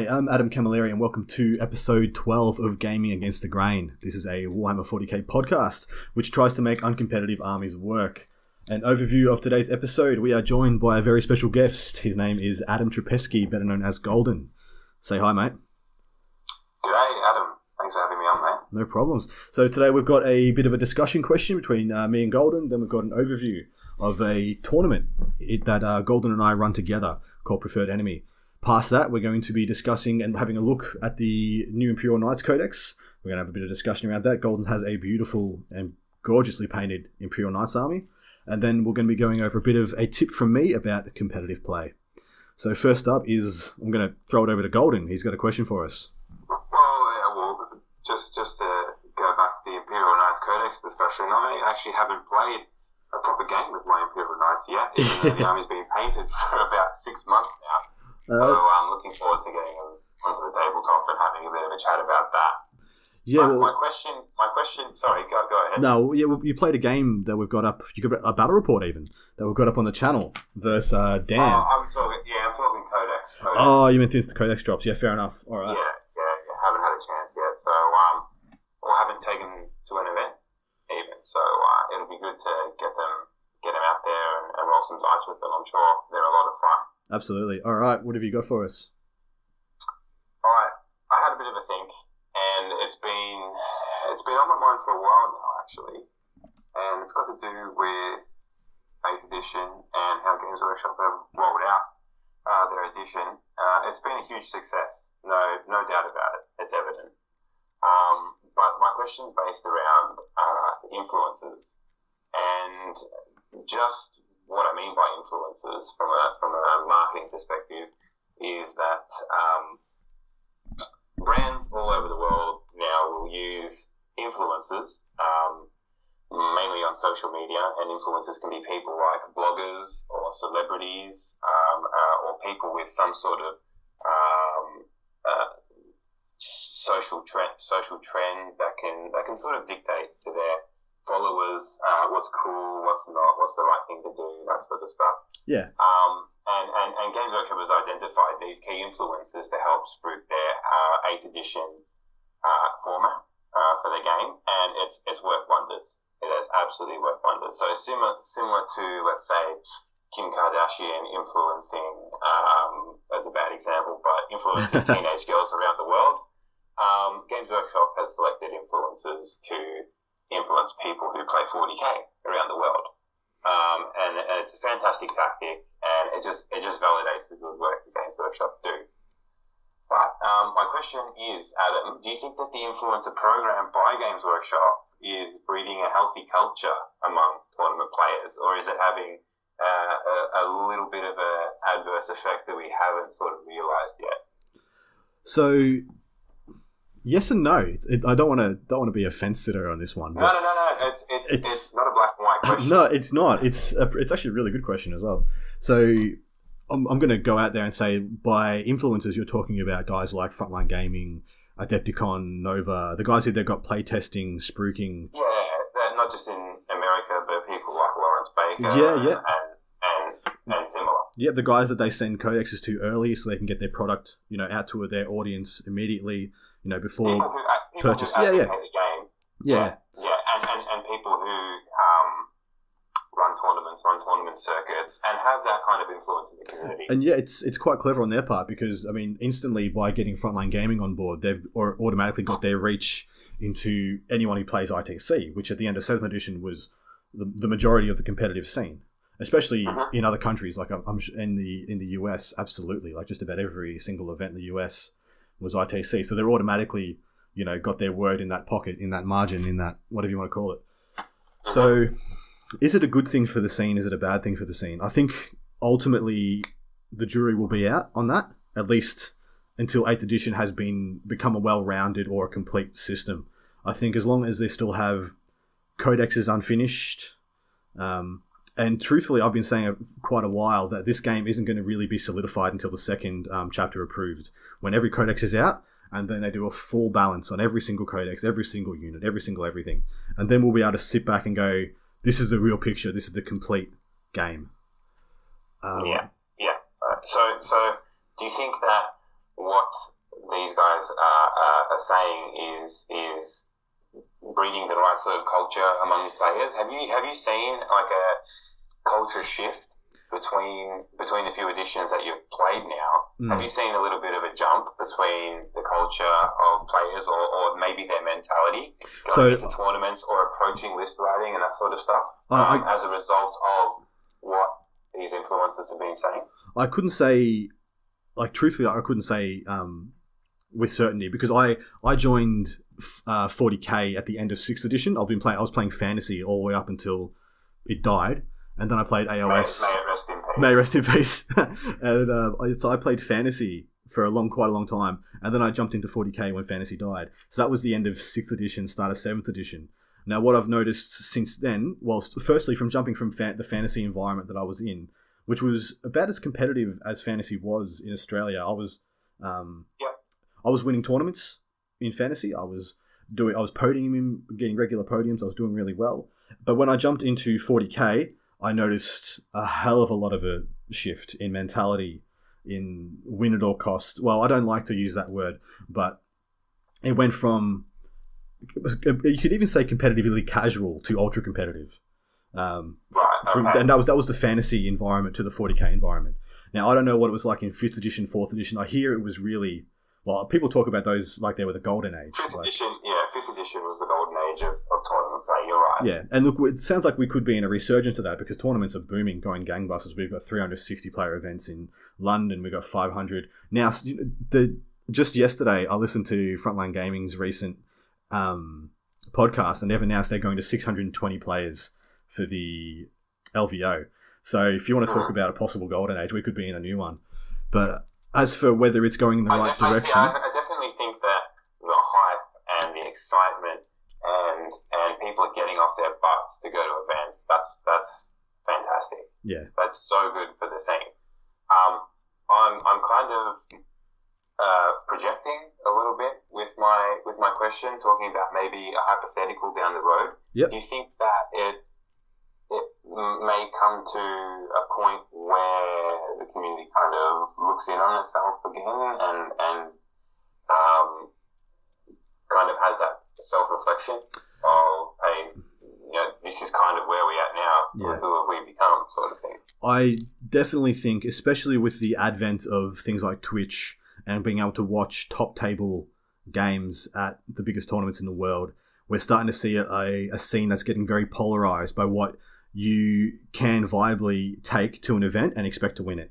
I'm Adam Camilleri and welcome to episode 12 of Gaming Against the Grain. This is a Warhammer 40k podcast which tries to make uncompetitive armies work. An overview of today's episode, we are joined by a very special guest. His name is Adam Trepesky, better known as Golden. Say hi, mate. G'day, Adam. Thanks for having me on, mate. No problems. So today we've got a bit of a discussion question between me and Golden, then we've got an overview of a tournament that Golden and I run together called Preferred Enemy. Past that, we're going to be discussing and having a look at the new Imperial Knights codex. We're going to have a bit of discussion around that. Golden has a beautiful and gorgeously painted Imperial Knights army. And then we're going to be going over a bit of a tip from me about competitive play. So first up is, I'm going to throw it over to Golden. He's got a question for us. Just to go back to the Imperial Knights codex discussion, I actually haven't played a proper game with my Imperial Knights yet, even though the army's been painted for about 6 months now. So I'm looking forward to getting them onto the tabletop and having a bit of a chat about that. Yeah. My question. Sorry, go ahead. No, yeah, you played a game that we've got up. You got a battle report even that we've got up on the channel versus Dan. I'm talking codex. Oh, you meant since the codex drops? Yeah, fair enough. All right. Yeah. Haven't had a chance yet, so or haven't taken to an event even. So it'll be good to get them out there and roll some dice with them. I'm sure they're a lot of fun. Absolutely. All right, what have you got for us? All right, I had a bit of a think, and it's been on my mind for a while now, actually, and it's got to do with 8th edition and how Games Workshop have rolled out their edition. It's been a huge success, no doubt about it. It's evident. But my question is based around influences, and just what I mean by influences from a marketing perspective is that brands all over the world now will use influencers, mainly on social media, and influencers can be people like bloggers or celebrities, or people with some sort of social trend that can sort of dictate to their followers what's cool, what's not, what's the right thing to do, that sort of stuff. Yeah. And Games Workshop has identified these key influences to help spruik their 8th edition format for the game, and it's worked wonders. It has absolutely worked wonders. So similar to, let's say, Kim Kardashian influencing, as a bad example, but influencing teenage girls around the world. Games Workshop has selected influencers to influence people who play 40k around the world, and it's a fantastic tactic, and it just validates the good work that Games Workshop do. But my question is, Adam, do you think that the influencer program by Games Workshop is breeding a healthy culture among tournament players, or is it having a little bit of an adverse effect that we haven't sort of realised yet? So, yes and no. I don't want to be a fence sitter on this one. No. It's not a black and white question. No, it's not. It's actually a really good question as well. So I'm going to go out there and say, by influencers, you're talking about guys like Frontline Gaming, Adepticon, Nova, the guys who they've got playtesting, spruiking. Yeah, not just in America, but people like Lawrence Baker. And similar. Yeah, the guys that they send codexes to early so they can get their product, out to their audience immediately, before people purchase. Who advocate the game. Yeah, and people who run tournament circuits, and have that kind of influence in the community. And yeah, it's quite clever on their part, because instantly by getting Frontline Gaming on board, they've automatically got their reach into anyone who plays ITC, which at the end of 7th edition was the majority of the competitive scene. Especially in other countries, like I'm in the US, absolutely. Like just about every single event in the US was ITC, so they're automatically, got their word in that pocket, in that margin, in that whatever you want to call it. So, is it a good thing for the scene? Is it a bad thing for the scene? I think ultimately the jury will be out on that, at least until 8th edition has become a well-rounded or a complete system. I think as long as they still have codexes unfinished. And truthfully, I've been saying quite a while that this game isn't going to really be solidified until the second chapter approved, when every codex is out, and then they do a full balance on every single codex, every single unit, every single everything. And then we'll be able to sit back and go, this is the real picture, this is the complete game. So do you think that what these guys are saying is breeding the right sort of culture among players. Have you seen like a culture shift between the few editions that you've played now? Have you seen a little bit of a jump between the culture of players or maybe their mentality going into tournaments or approaching list writing and that sort of stuff as a result of what these influencers have been saying? I couldn't say, like, truthfully, I couldn't say with certainty, because I joined 40k at the end of 6th edition. I was playing fantasy all the way up until it died, and then I played AOS. May it rest in peace. May it rest in peace. And so I played fantasy for quite a long time, and then I jumped into 40k when fantasy died. So that was the end of 6th edition, start of 7th edition. Now, what I've noticed since then, well, firstly, from jumping from the fantasy environment that I was in, which was about as competitive as fantasy was in Australia, I was winning tournaments in fantasy. I was podiuming, getting regular podiums. I was doing really well. But when I jumped into 40k, I noticed a hell of a lot of a shift in mentality, in win at all cost. Well, I don't like to use that word, but it went from, you could even say competitively casual to ultra competitive. And that was the fantasy environment to the 40k environment. Now, I don't know what it was like in 5th edition, 4th edition. I hear it was really, well, people talk about those like they were the golden age. 5th edition was the golden age of tournament play. You're right. Yeah, and look, it sounds like we could be in a resurgence of that, because tournaments are booming, going gangbusters. We've got 360 player events in London. We've got 500 now. Just yesterday, I listened to Frontline Gaming's recent podcast, and they've announced they're going to 620 players for the LVO. So if you want to talk about a possible golden age, we could be in a new one. But as for whether it's going in the right direction, I definitely think that the hype and the excitement and people are getting off their butts to go to events. That's fantastic. Yeah, that's so good for the scene. I'm kind of projecting a little bit with my question, talking about maybe a hypothetical down the road. Yep. Do you think that it may come to a point where the community kind of looks in on itself again and kind of has that self-reflection of, hey, this is kind of where we're at now, who have we become, sort of thing? I definitely think, especially with the advent of things like Twitch and being able to watch top table games at the biggest tournaments in the world, we're starting to see a scene that's getting very polarized by what you can viably take to an event and expect to win it.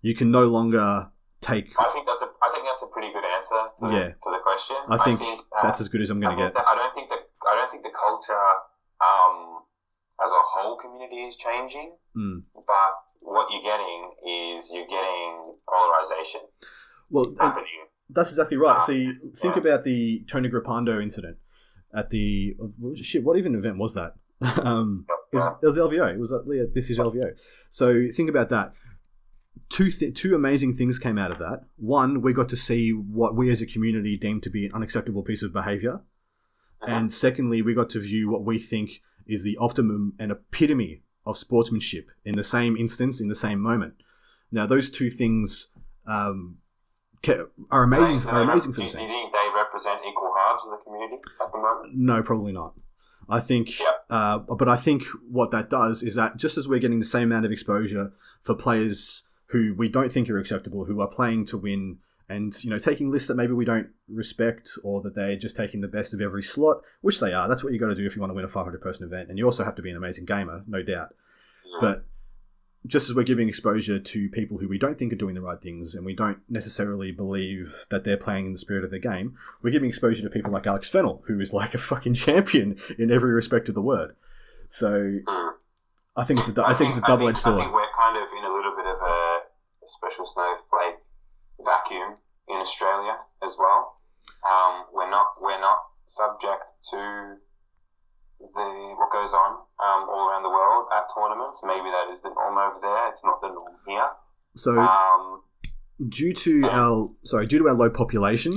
You can no longer take. I think that's a pretty good answer to the question. I think that's as good as I'm going to get. I don't think the culture as a whole community is changing, but what you're getting polarization. Well, happening. That's exactly right. See, think about the Tony Grappando incident at the what even event was that? It was the LVO. It was this is LVO. So think about that. Two amazing things came out of that. One, we got to see what we as a community deemed to be an unacceptable piece of behaviour. And secondly, we got to view what we think is the optimum and epitome of sportsmanship in the same instance, in the same moment. Now, those two things are amazing. For the same. Do you think they represent equal halves of the community at the moment? No, probably not. I think, but I think what that does is that just as we're getting the same amount of exposure for players who we don't think are acceptable, who are playing to win, and taking lists that maybe we don't respect, or that they're just taking the best of every slot, which they are. That's what you got to do if you want to win a 500-person event, and you also have to be an amazing gamer, no doubt. Yeah. But just as we're giving exposure to people who we don't think are doing the right things, and we don't necessarily believe that they're playing in the spirit of their game, we're giving exposure to people like Alex Fennell, who is like a fucking champion in every respect of the word. So I think it's a double-edged sword. I think we're kind of in a little bit of a special snowflake vacuum in Australia as well. We're not subject to what goes on all around the world at tournaments. Maybe that is the norm over there. It's not the norm here. So, due to our low population,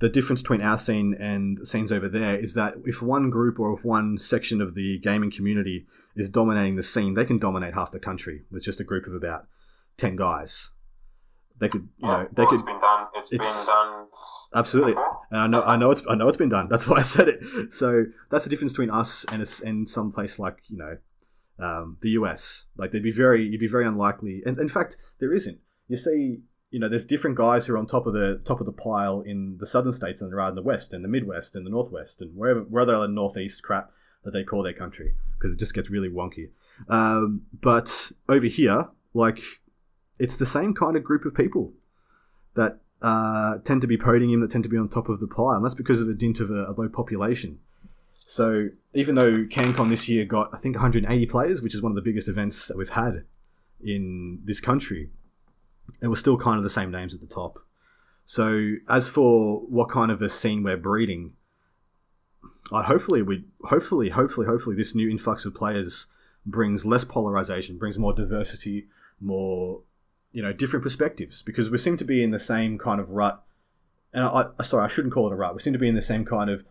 the difference between our scene and scenes over there is that if one group or if one section of the gaming community is dominating the scene, they can dominate half the country with just a group of about 10 guys. They could, It's been done. It's been done Absolutely, before. and I know it's been done. That's why I said it. So that's the difference between us and some place like the US. Like you'd be very unlikely, and in fact, there isn't. You see, there's different guys who are on top of the pile in the southern states than there are in the west and the Midwest and the Northwest and where they're in Northeast crap that they call their country, because it just gets really wonky. But over here, like, it's the same kind of group of people that tend to be podium, that tend to be on top of the pile, and that's because of the dint of a low population. So even though CanCon this year got, I think, 180 players, which is one of the biggest events that we've had in this country, it was still kind of the same names at the top. So as for what kind of a scene we're breeding, hopefully this new influx of players brings less polarization, brings more diversity, more different perspectives, because we seem to be in the same kind of rut. And I shouldn't call it a rut. We seem to be in the same kind of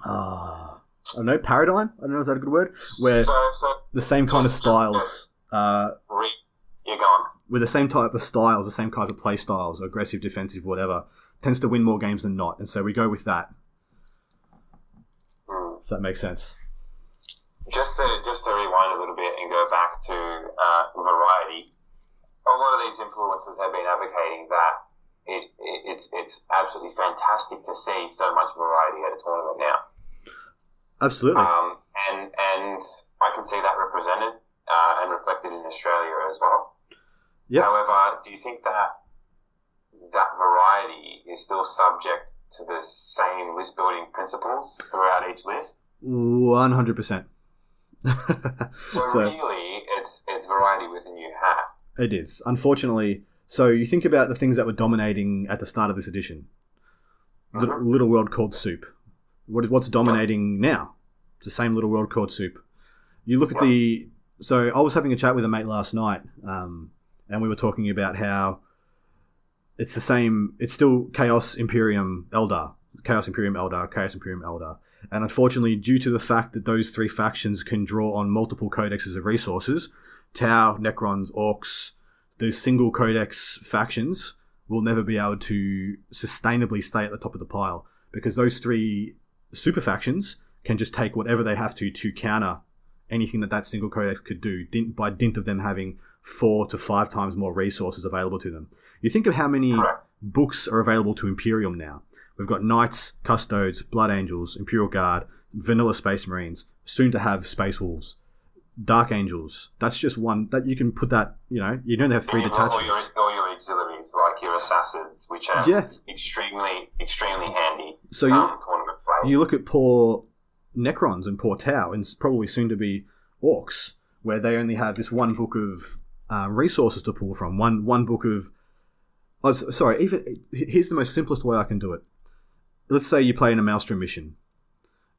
I don't know, paradigm. I don't know, is that a good word? Where the same kind of styles. You're going. With the same type of styles, the same type of play styles, aggressive, defensive, whatever, tends to win more games than not, and so we go with that. If that makes sense. Just to rewind a little bit and go back to variety, a lot of these influencers have been advocating that it's absolutely fantastic to see so much variety at a tournament now. Absolutely. And I can see that represented and reflected in Australia as well. Yep. However, do you think that variety is still subject to the same list building principles throughout each list? 100%. So really, it's variety with a new hat. It is, unfortunately. So you think about the things that were dominating at the start of this edition. Little world called soup. What's dominating now? It's the same little world called soup. You look at So I was having a chat with a mate last night, and we were talking about how it's the same. It's still Chaos Imperium Eldar. Chaos Imperium Eldar, Chaos Imperium Eldar. And unfortunately, due to the fact that those three factions can draw on multiple codexes of resources, Tau, Necrons, Orcs, those single codex factions will never be able to sustainably stay at the top of the pile, because those three super factions can just take whatever they have to counter anything that single codex could do, by dint of them having 4 to 5 times more resources available to them. You think of how many books are available to Imperium now. We've got Knights, Custodes, Blood Angels, Imperial Guard, Vanilla Space Marines, soon to have Space Wolves, Dark Angels. That's just one that you can put that, you don't have 3 detachments. All your auxiliaries, like your assassins, which are extremely, extremely handy. So tournament play. You look at poor Necrons and poor Tau, and probably soon to be Orcs, where they only have this one book of resources to pull from. One book of... here's the most simplest way I can do it. Let's say you play in a Maelstrom mission,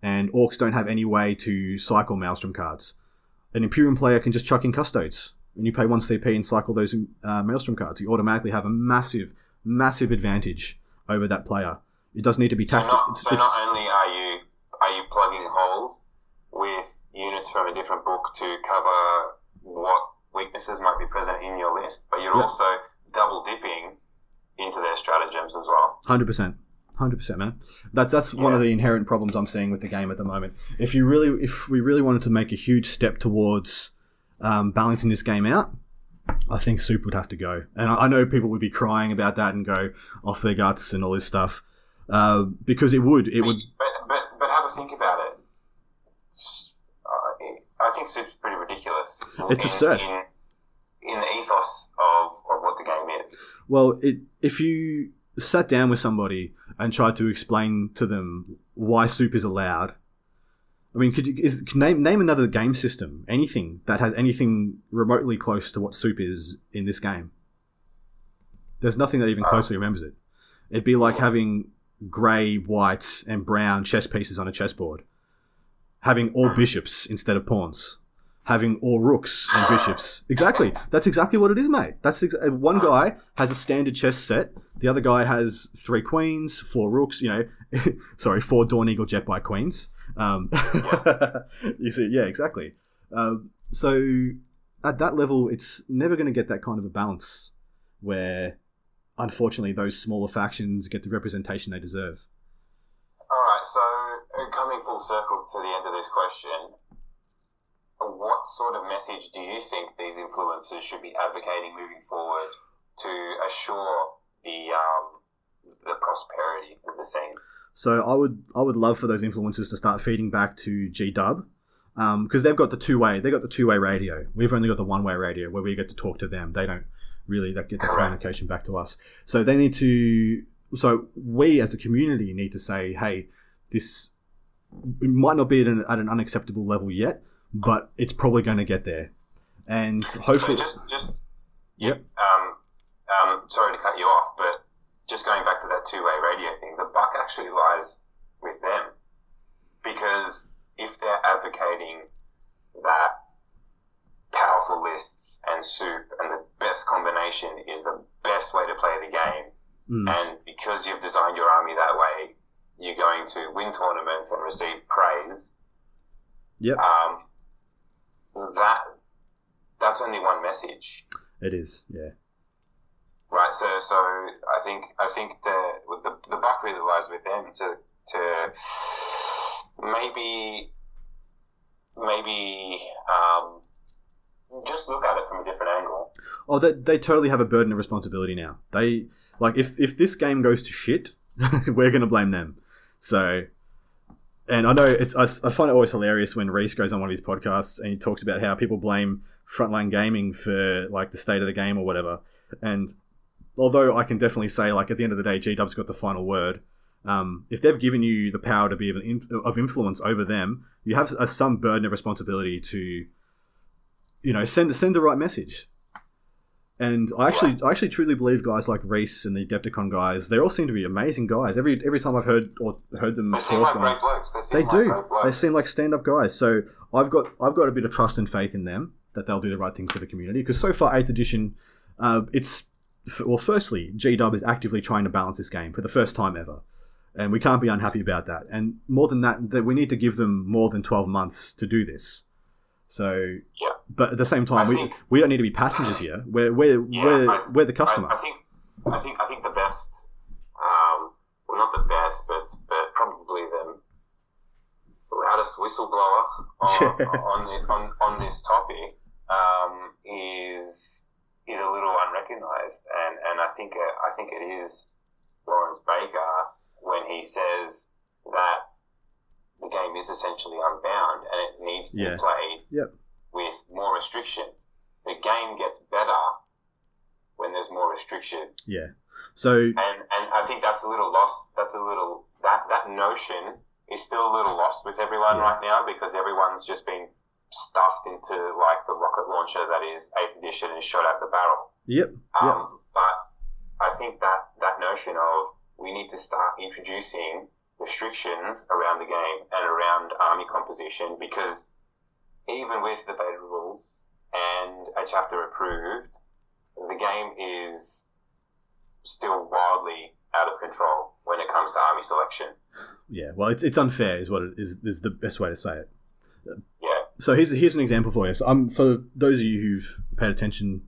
and Orcs don't have any way to cycle Maelstrom cards. An Imperium player can just chuck in Custodes, and you pay 1 CP and cycle those Maelstrom cards. You automatically have a massive, massive advantage over that player. It doesn't need to be tactical. So not only are you plugging holes with units from a different book to cover what weaknesses might be present in your list, but you're also double dipping into their stratagems as well. 100%, man. That's one of the inherent problems I'm seeing with the game at the moment. If we really wanted to make a huge step towards balancing this game out, I think soup would have to go. And I know people would be crying about that and go off their guts and all this stuff, because it would. But have a think about it. I think soup's pretty ridiculous. It's absurd. In the ethos of what the game is. Well, if you sat down with somebody and tried to explain to them why soup is allowed, I mean, name another game system, anything that has anything remotely close to what soup is in this game. There's nothing that even closely remembers it. It'd be like having grey, white, and brown chess pieces on a chessboard. Having all bishops instead of pawns. Having all rooks and bishops. Exactly. That's exactly what it is, mate. One guy has a standard chess set. The other guy has 3 queens, 4 rooks, 4 Dawn Eagle Jet by queens. Yes. You see, yeah, exactly. So at that level, it's never going to get that kind of a balance where unfortunately, those smaller factions get the representation they deserve. All right, so coming full circle to the end of this question, what sort of message do you think these influencers should be advocating moving forward to assure the prosperity of the scene? So I would love for those influencers to start feeding back to GW, because they've got the two-way radio. We've only got the one-way radio where we get to talk to them. They don't really get the communication back to us. So they need to. So we as a community need to say, hey, this it might not be at an unacceptable level yet, but it's probably going to get there, and hopefully. So just yep. Sorry to cut you off, but just going back to that two-way radio thing, the buck actually lies with them, because if they're advocating that powerful lists and soup and the best combination is the best way to play the game, and because you've designed your army that way, you're going to win tournaments and receive praise. Yep. That's only one message. It is, yeah. Right. So I think the buck really lies with them to maybe just look at it from a different angle. Oh, they totally have a burden of responsibility now. They like if this game goes to shit, we're going to blame them. So, and I know I find it always hilarious when Reese goes on one of his podcasts and he talks about how people blame Frontline Gaming for like the state of the game or whatever. And although I can definitely say, like, at the end of the day, G-Dub's got the final word. If they've given you the power to be of influence over them, you have some burden of responsibility to, send the right message. And I actually truly believe guys like Reese and the Adepticon guys, they all seem to be amazing guys. Every time I've heard them they talk, seem like great blokes. They do. They seem like stand-up guys. So I've got a bit of trust and faith in them that they'll do the right thing for the community. Because so far, 8th edition, firstly, G-Dub is actively trying to balance this game for the first time ever. And we can't be unhappy about that. And more than that we need to give them more than 12 months to do this. So, yeah. But at the same time, we don't need to be passengers here. We're the customer. I think the best, well, not the best, but probably the loudest whistleblower on this topic is a little unrecognised, and I think it is Lawrence Baker when he says that the game is essentially unbound and it needs to be played with more restrictions. The game gets better when there's more restrictions. Yeah. So and I think that's a little lost. That notion is still a little lost with everyone right now, because everyone's just been stuffed into like the rocket launcher that is 8th edition and shot at the barrel. Yep. But I think that notion of we need to start introducing restrictions around the game and around army composition, because even with the beta rules and a chapter approved, the game is still wildly out of control when it comes to army selection. Yeah, well, it's unfair is what it is the best way to say it. Yeah. So here's an example for you. So for those of you who've paid attention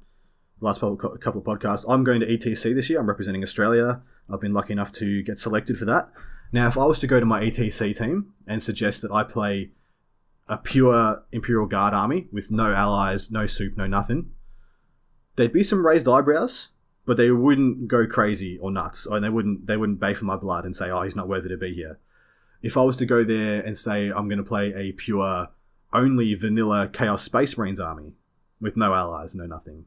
the last couple of podcasts, I'm going to ETC this year. I'm representing Australia. I've been lucky enough to get selected for that. Now, if I was to go to my ETC team and suggest that I play a pure Imperial Guard army with no allies, no soup, no nothing, there'd be some raised eyebrows, but they wouldn't go crazy or nuts, or they wouldn't bay for my blood and say, oh, he's not worthy to be here. If I was to go there and say I'm going to play a pure, only vanilla Chaos Space Marines army with no allies, no nothing,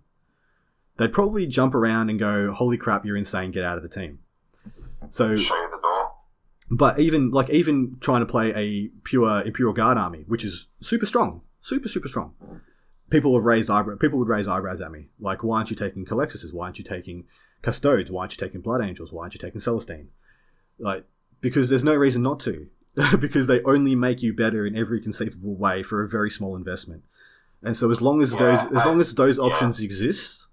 they'd probably jump around and go, holy crap, you're insane, get out of the team. So show you the door. But even trying to play a pure Imperial Guard army, which is super strong, super strong, people would raise eyebrows at me. Like, why aren't you taking Colexuses? Why aren't you taking Custodes? Why aren't you taking Blood Angels? Why aren't you taking Celestine? Like, because there's no reason not to. Because they only make you better in every conceivable way for a very small investment. And so as long as those options exist,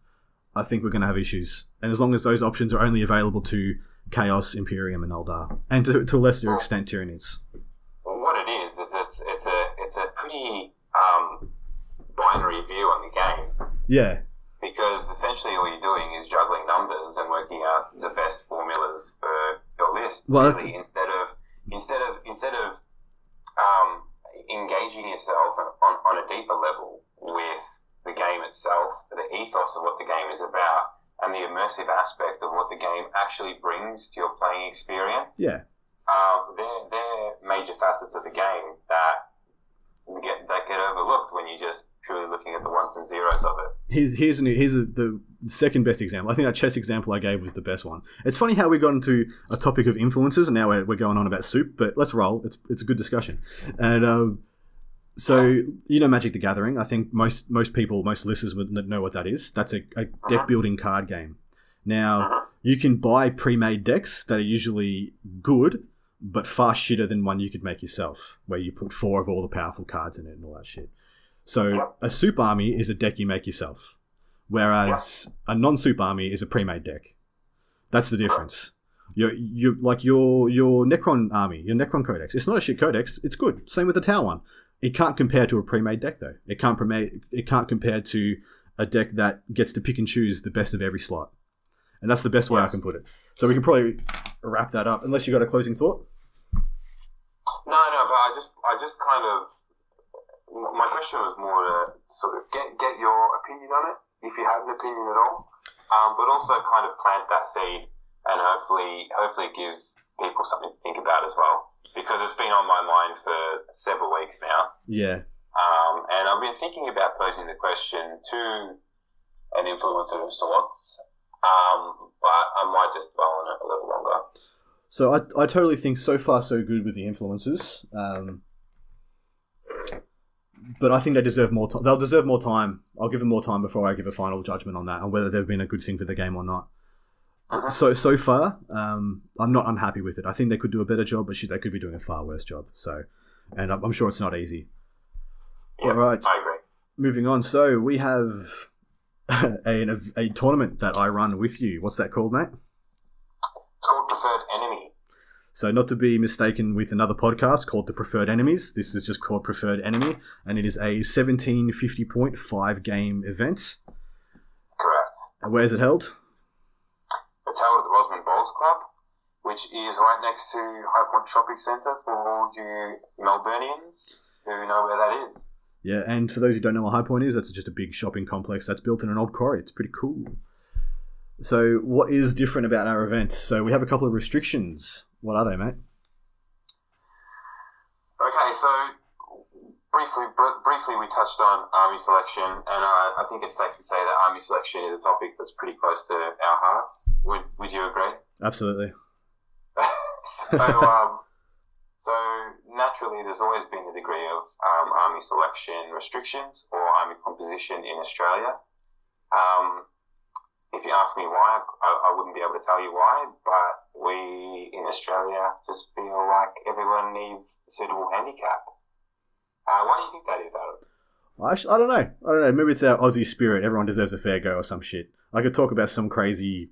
I think we're going to have issues. And as long as those options are only available to Chaos, Imperium, and Eldar, and to a lesser extent Tyranids. Well, what it is it's a pretty binary view on the game. Yeah. because essentially all you're doing is juggling numbers and working out the best formulas for your list. Well, really, instead of engaging yourself on a deeper level with the game itself, the ethos of what the game is about, and the immersive aspect of what the game actually brings to your playing experience. Yeah. They're major facets of the game that get overlooked when you're just purely looking at the ones and zeros of it. Here's the second best example. I think that chess example I gave was the best one. It's funny how we got into a topic of influences and now we're going on about soup, but let's roll. It's a good discussion. And so you know Magic the Gathering. I think most people, most listeners would know what that is. That's a deck building card game. Now you can buy pre-made decks that are usually good, but far shitter than one you could make yourself, where you put 4 of all the powerful cards in it and all that shit. So a soup army is a deck you make yourself, whereas a non-soup army is a pre-made deck. That's the difference. Your Necron army, your Necron codex. It's not a shit codex. It's good. Same with the Tau one. It can't compare to a pre-made deck though. It can't compare to a deck that gets to pick and choose the best of every slot. And that's the best way I can put it. So we can probably wrap that up, unless you got a closing thought. No, but I just kind of, my question was more to sort of get your opinion on it, if you have an opinion at all, but also kind of plant that seed, and hopefully it gives people something to think about as well, because it's been on my mind for several weeks now. Yeah. And I've been thinking about posing the question to an influencer of sorts, but I might just dwell on it a little longer. So I totally think so far so good with the influencers, but I think they deserve more time. They'll deserve more time. I'll give them more time before I give a final judgment on that, on whether they've been a good thing for the game or not. So far, I'm not unhappy with it. I think they could do a better job, but shit, they could be doing a far worse job. So, and I'm sure it's not easy. Yeah, all right, I agree. Moving on. So we have a tournament that I run with you. What's that called, mate? It's called Preferred Enemy. So not to be mistaken with another podcast called The Preferred Enemies. This is just called Preferred Enemy, and it is a 1750.5 game event. Correct. And where is it held? It's held at the Rosamond Bowls Club, which is right next to High Point Shopping Centre for all you Melburnians who know where that is. Yeah, and for those who don't know what High Point is, that's just a big shopping complex that's built in an old quarry. It's pretty cool. So what is different about our event? So we have a couple of restrictions. What are they, mate? Okay, so briefly we touched on army selection, and I think it's safe to say that army selection is a topic that's pretty close to our hearts. Would you agree? Absolutely. So naturally, there's always been a degree of army selection restrictions or army composition in Australia. If you ask me why, I wouldn't be able to tell you why, but we in Australia just feel like everyone needs a suitable handicap. Why do you think that is, Adam? I don't know. Maybe it's our Aussie spirit. Everyone deserves a fair go or some shit. I could talk about some crazy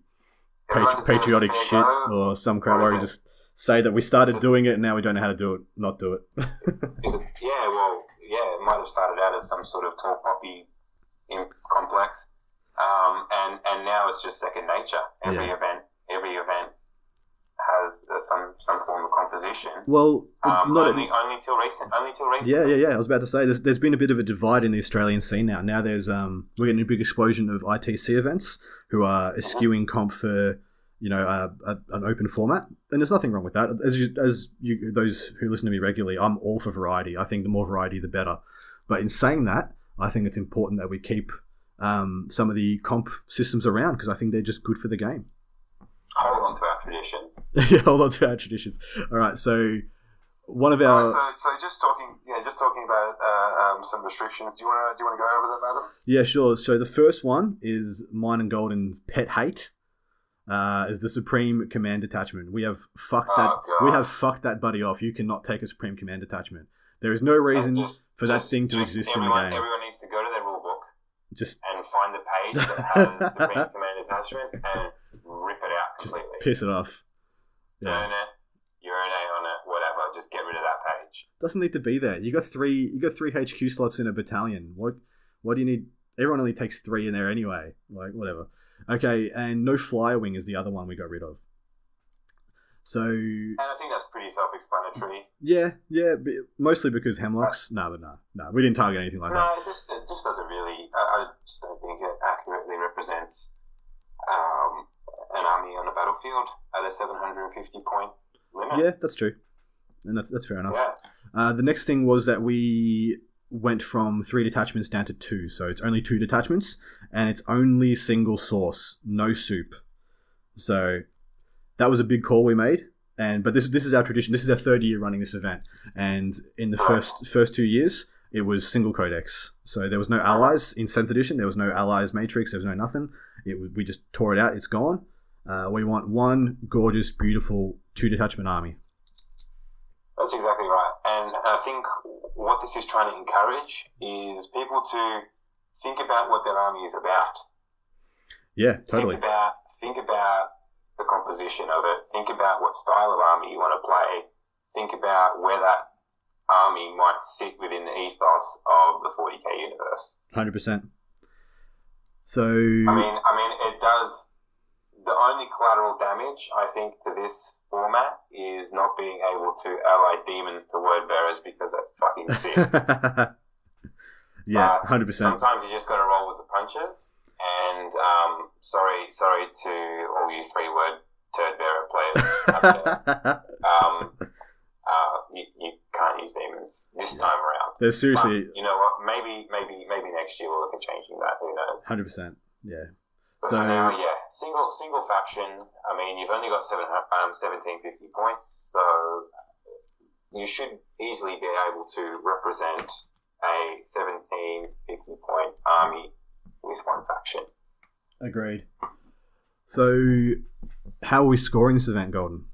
patriotic shit or some crap where we just say that we started doing it and now we don't know how to not do it. It might have started out as some sort of tall poppy complex. And now it's just second nature. Every event has some form of composition. Well, only till recent. Yeah. I was about to say there's been a bit of a divide in the Australian scene now. Now there's we're getting a big explosion of ITC events who are eschewing comp for an open format, and there's nothing wrong with that. As those who listen to me regularly, I'm all for variety. I think the more variety, the better. But in saying that, I think it's important that we keep some of the comp systems around because I think they're just good for the game. Hold on to our traditions. Yeah, hold on to our traditions. All right, so one of our so just talking about some restrictions. Do you want to go over them, Adam? Yeah, sure. So the first one is mine and Golden's pet hate. Is the Supreme Command Detachment. We have fucked that buddy off. You cannot take a Supreme Command Detachment. There is no reason for that thing to exist in the game. Everyone needs to go to their rule book and find the page that has Supreme Command Detachment and rip it out completely. Just piss it off. Yeah. Burn it, urinate on it, whatever. Just get rid of that page. Doesn't need to be there. You got three HQ slots in a battalion. What do you need everyone only takes 3 in there anyway. Like, whatever. Okay, and no flyer wing is the other one we got rid of. So, and I think that's pretty self-explanatory. Yeah, mostly because Hemlocks. No, we didn't target anything like that. No, it just doesn't really. I just don't think it accurately represents an army on a battlefield at a 750 point limit. Yeah, that's true, and that's fair enough. Yeah. The next thing was that we went from 3 detachments down to 2, so it's only 2 detachments, and it's only single source, no soup. So that was a big call we made, but this is our tradition. This is our 3rd year running this event, and in the first 2 years, it was single codex. So there was no allies in 7th edition. There was no allies matrix. There was no nothing. We just tore it out. It's gone. We want one gorgeous, beautiful 2 detachment army. That's exactly right. And I think what this is trying to encourage is people to think about what their army is about. Yeah, totally. Think about the composition of it. Think about what style of army you want to play. Think about where that army might sit within the ethos of the 40k universe. 100%. So I mean, it does. The only collateral damage, I think, to this format is not being able to ally demons to word bearers, because that's fucking sick. Yeah, 100%. Sometimes you just got to roll with the punches. And sorry to all you 3-word turd bearer players. You can't use demons this time around. There's seriously. But you know what? Maybe next year we'll look at changing that. Who knows? 100%. Yeah. But for now, yeah, single faction. I mean, you've only got 1750 points, so you should easily be able to represent a 1750 point army with one faction. Agreed. So, how are we scoring this event, Golden?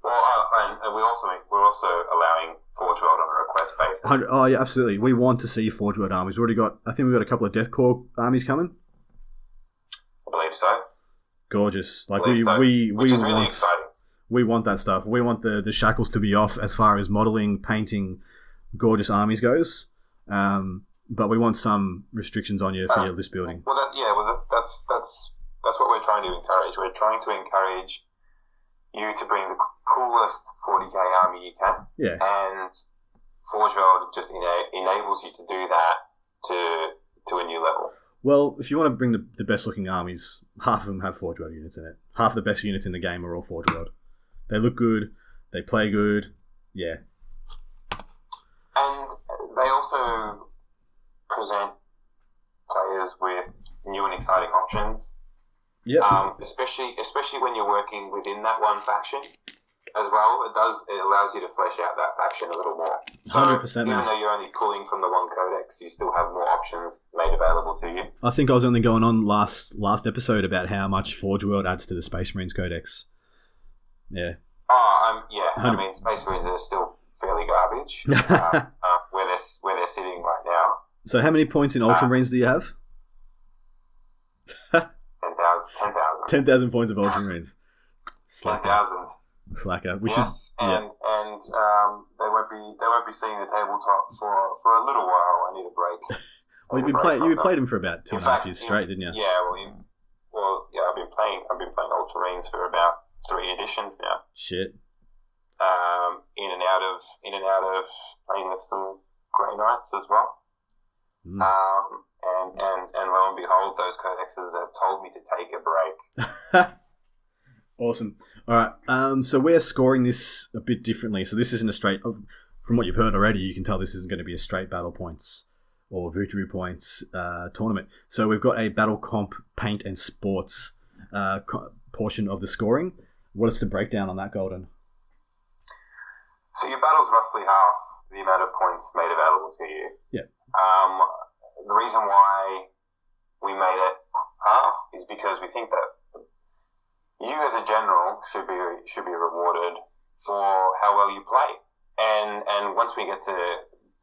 Well, and we're also allowing Forge World on a request basis. Oh yeah, absolutely. We want to see Forge World armies. We've got a couple of Death Corps armies coming. I believe so. Gorgeous. Like which is really want, exciting. We want that stuff. We want the shackles to be off as far as modelling, painting, gorgeous armies goes. But we want some restrictions on you for your list building. Well, that's what we're trying to encourage. We're trying to encourage you to bring the coolest 40k army you can. Yeah. And Forge World just enables you to do that to a new level. Well, if you want to bring the best looking armies, half of them have Forge World units in it. Half the best units in the game are all Forge World. They look good. They play good. Yeah. And they also present players with new and exciting options. Yeah. Especially when you're working within that one faction as well. It allows you to flesh out that faction a little more. So 100%. Even though you're only pulling from the one codex, you still have more options made available to you. I think I was only going on last episode about how much Forge World adds to the Space Marines codex. Yeah. Yeah. I mean, Space Marines are still fairly garbage where they're sitting right now. So how many points in Ultramarines do you have? 10,000. 10,000 points of Ultramarines. 10,000. Slacker. We yes, should. And they won't be seeing the tabletop for a little while. I need a break. Well, you played them for about 2.5 years straight, didn't you? Yeah. I've been playing Ultramarines for about 3 editions now. Shit. In and out of playing with some Grey Knights as well. Mm. And lo and behold, those codexes have told me to take a break. Awesome. All right. So we're scoring this a bit differently. So this isn't a straight. From what you've heard already, you can tell this isn't going to be a straight battle points or victory points tournament. So we've got a battle comp, paint, and sports portion of the scoring. What is the breakdown on that, Golden? So your battle's roughly half the amount of points made available to you. Yeah. The reason why we made it half is because we think that you as a general should be rewarded for how well you play. And once we get to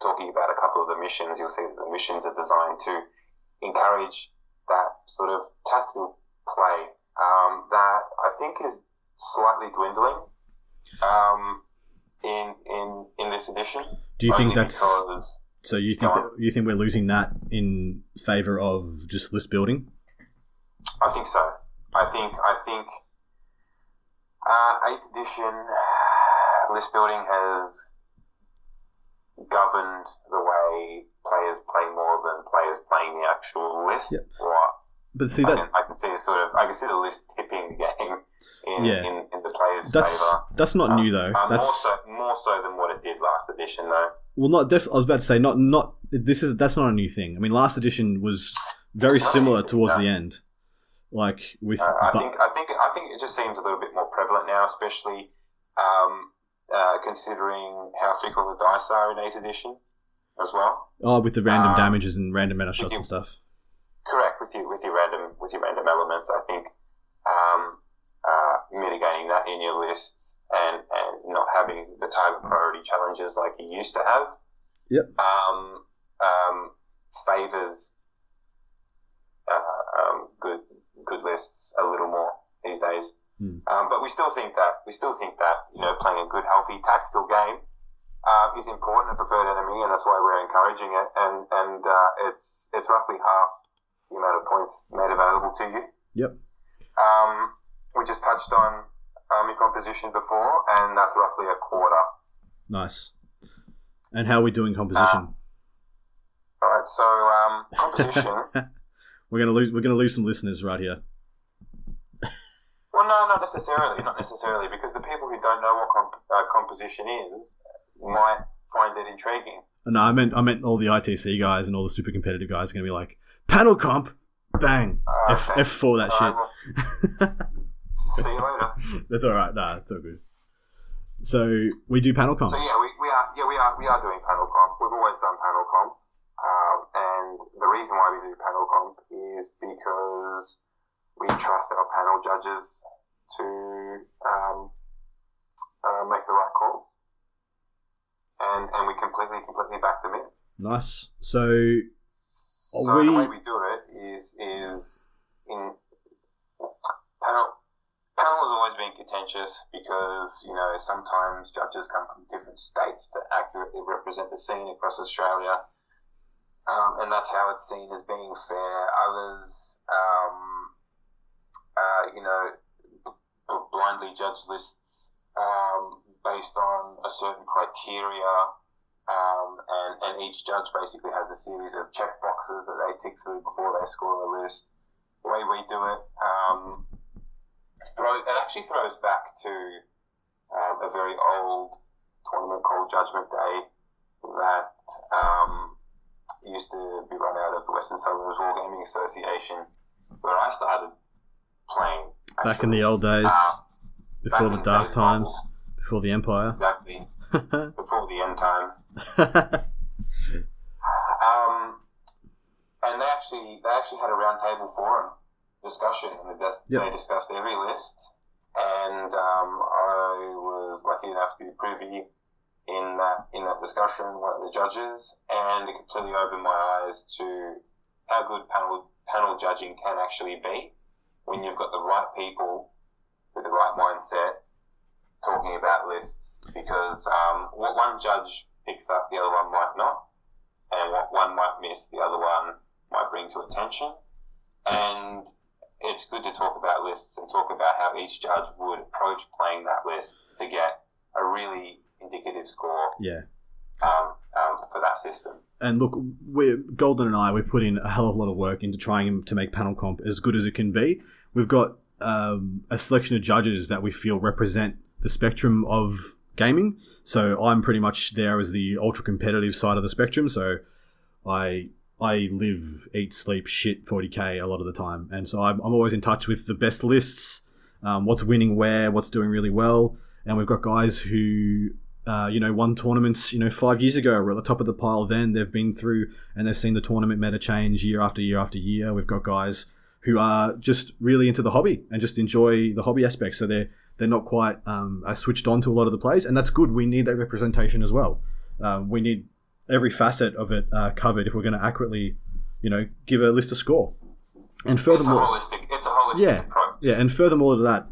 talking about a couple of the missions, you'll see that the missions are designed to encourage that sort of tactical play that I think is slightly dwindling in this edition. Do you think that's So you think we're losing that in favour of just list building? I think so. I think 8th edition list building has governed the way players play more than players playing the actual list. Yep. Right. But see I can see the list tipping the game in the players' favour. That's not new though. That's more so than what it did last edition though. Well, I was about to say that's not a new thing. I mean, last edition was very similar towards the end. Like with, I think it just seems a little bit more prevalent now, especially considering how fickle the dice are in 8th edition as well. Oh, with the random damages and random meta shots and stuff. Correct, with your random elements. I think mitigating that in your lists and not having the target priority challenges like you used to have. Yep. Favors good lists a little more these days. But we still think that playing a good, healthy, tactical game is important, a preferred enemy, and that's why we're encouraging it. And it's roughly half the amount of points made available to you. Yep. We just touched on army composition before, and that's roughly a quarter. Nice. And how are we doing composition? All right, so composition. We're gonna lose some listeners right here. Well, no, not necessarily, because the people who don't know what composition is might find it intriguing. No, I meant all the ITC guys and all the super competitive guys are gonna be like, panel comp, bang, okay. F4 that shit. Well, see you later. That's all right. Nah, it's all good. So we do panel comp. So we are doing panel comp. We've always done panel comp, and the reason why we do panel comp is because we trust our panel judges to make the right call, and we completely back them in. Nice. So the way we do it is in panel. Panel has always been contentious because, sometimes judges come from different states to accurately represent the scene across Australia, and that's how it's seen as being fair. Others, blindly judge lists based on a certain criteria, and each judge basically has a series of check boxes that they tick through before they score a list. The way we do it, it actually throws back to a very old tournament called Judgment Day that used to be run out of the Western Suburbs Wargaming Association, where I started playing. Actually. Back in the old days, before the dark times, before the Empire. Exactly. Before the end times. And they actually had a roundtable forum discussion, and they discussed every list, and I was lucky enough to be privy in that discussion, one of the judges, and it completely opened my eyes to how good panel judging can actually be when you've got the right people with the right mindset talking about lists, because what one judge picks up, the other one might not, and what one might miss, the other one might bring to attention. And it's good to talk about lists and talk about how each judge would approach playing that list to get a really indicative score. Yeah. For that system. And look, Golden and I, we've put in a hell of a lot of work into trying to make panel comp as good as it can be. We've got a selection of judges that we feel represent the spectrum of gaming. So I'm pretty much there as the ultra competitive side of the spectrum. So I live, eat, sleep, shit 40k a lot of the time. And so I'm always in touch with the best lists, what's winning where, what's doing really well. And we've got guys who, won tournaments, 5 years ago, were at the top of the pile then. They've been through and they've seen the tournament meta change year after year after year. We've got guys who are just really into the hobby and just enjoy the hobby aspect. So they're not quite switched on to a lot of the plays. And that's good. We need that representation as well. We need every facet of it covered if we're going to accurately, give a list a score. And furthermore, it's a holistic approach. Yeah, and furthermore to that,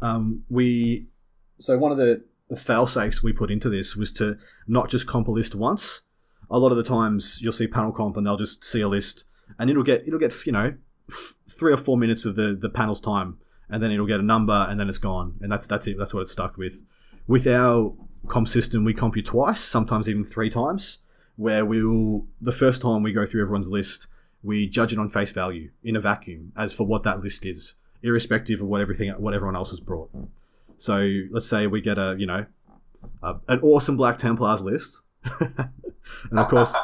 so one of the fail-safes we put into this was to not just comp a list once. a lot of the times you'll see panel comp and they'll just see a list and it'll get 3 or 4 minutes of the panel's time, and then it'll get a number and then it's gone, and that's it. That's what it's stuck with. With our comp system, we comp you twice, sometimes even 3 times, where the first time we go through everyone's list, we judge it on face value in a vacuum as for what that list is, irrespective of what everyone else has brought. So let's say we get an awesome Black Templars list, and of course,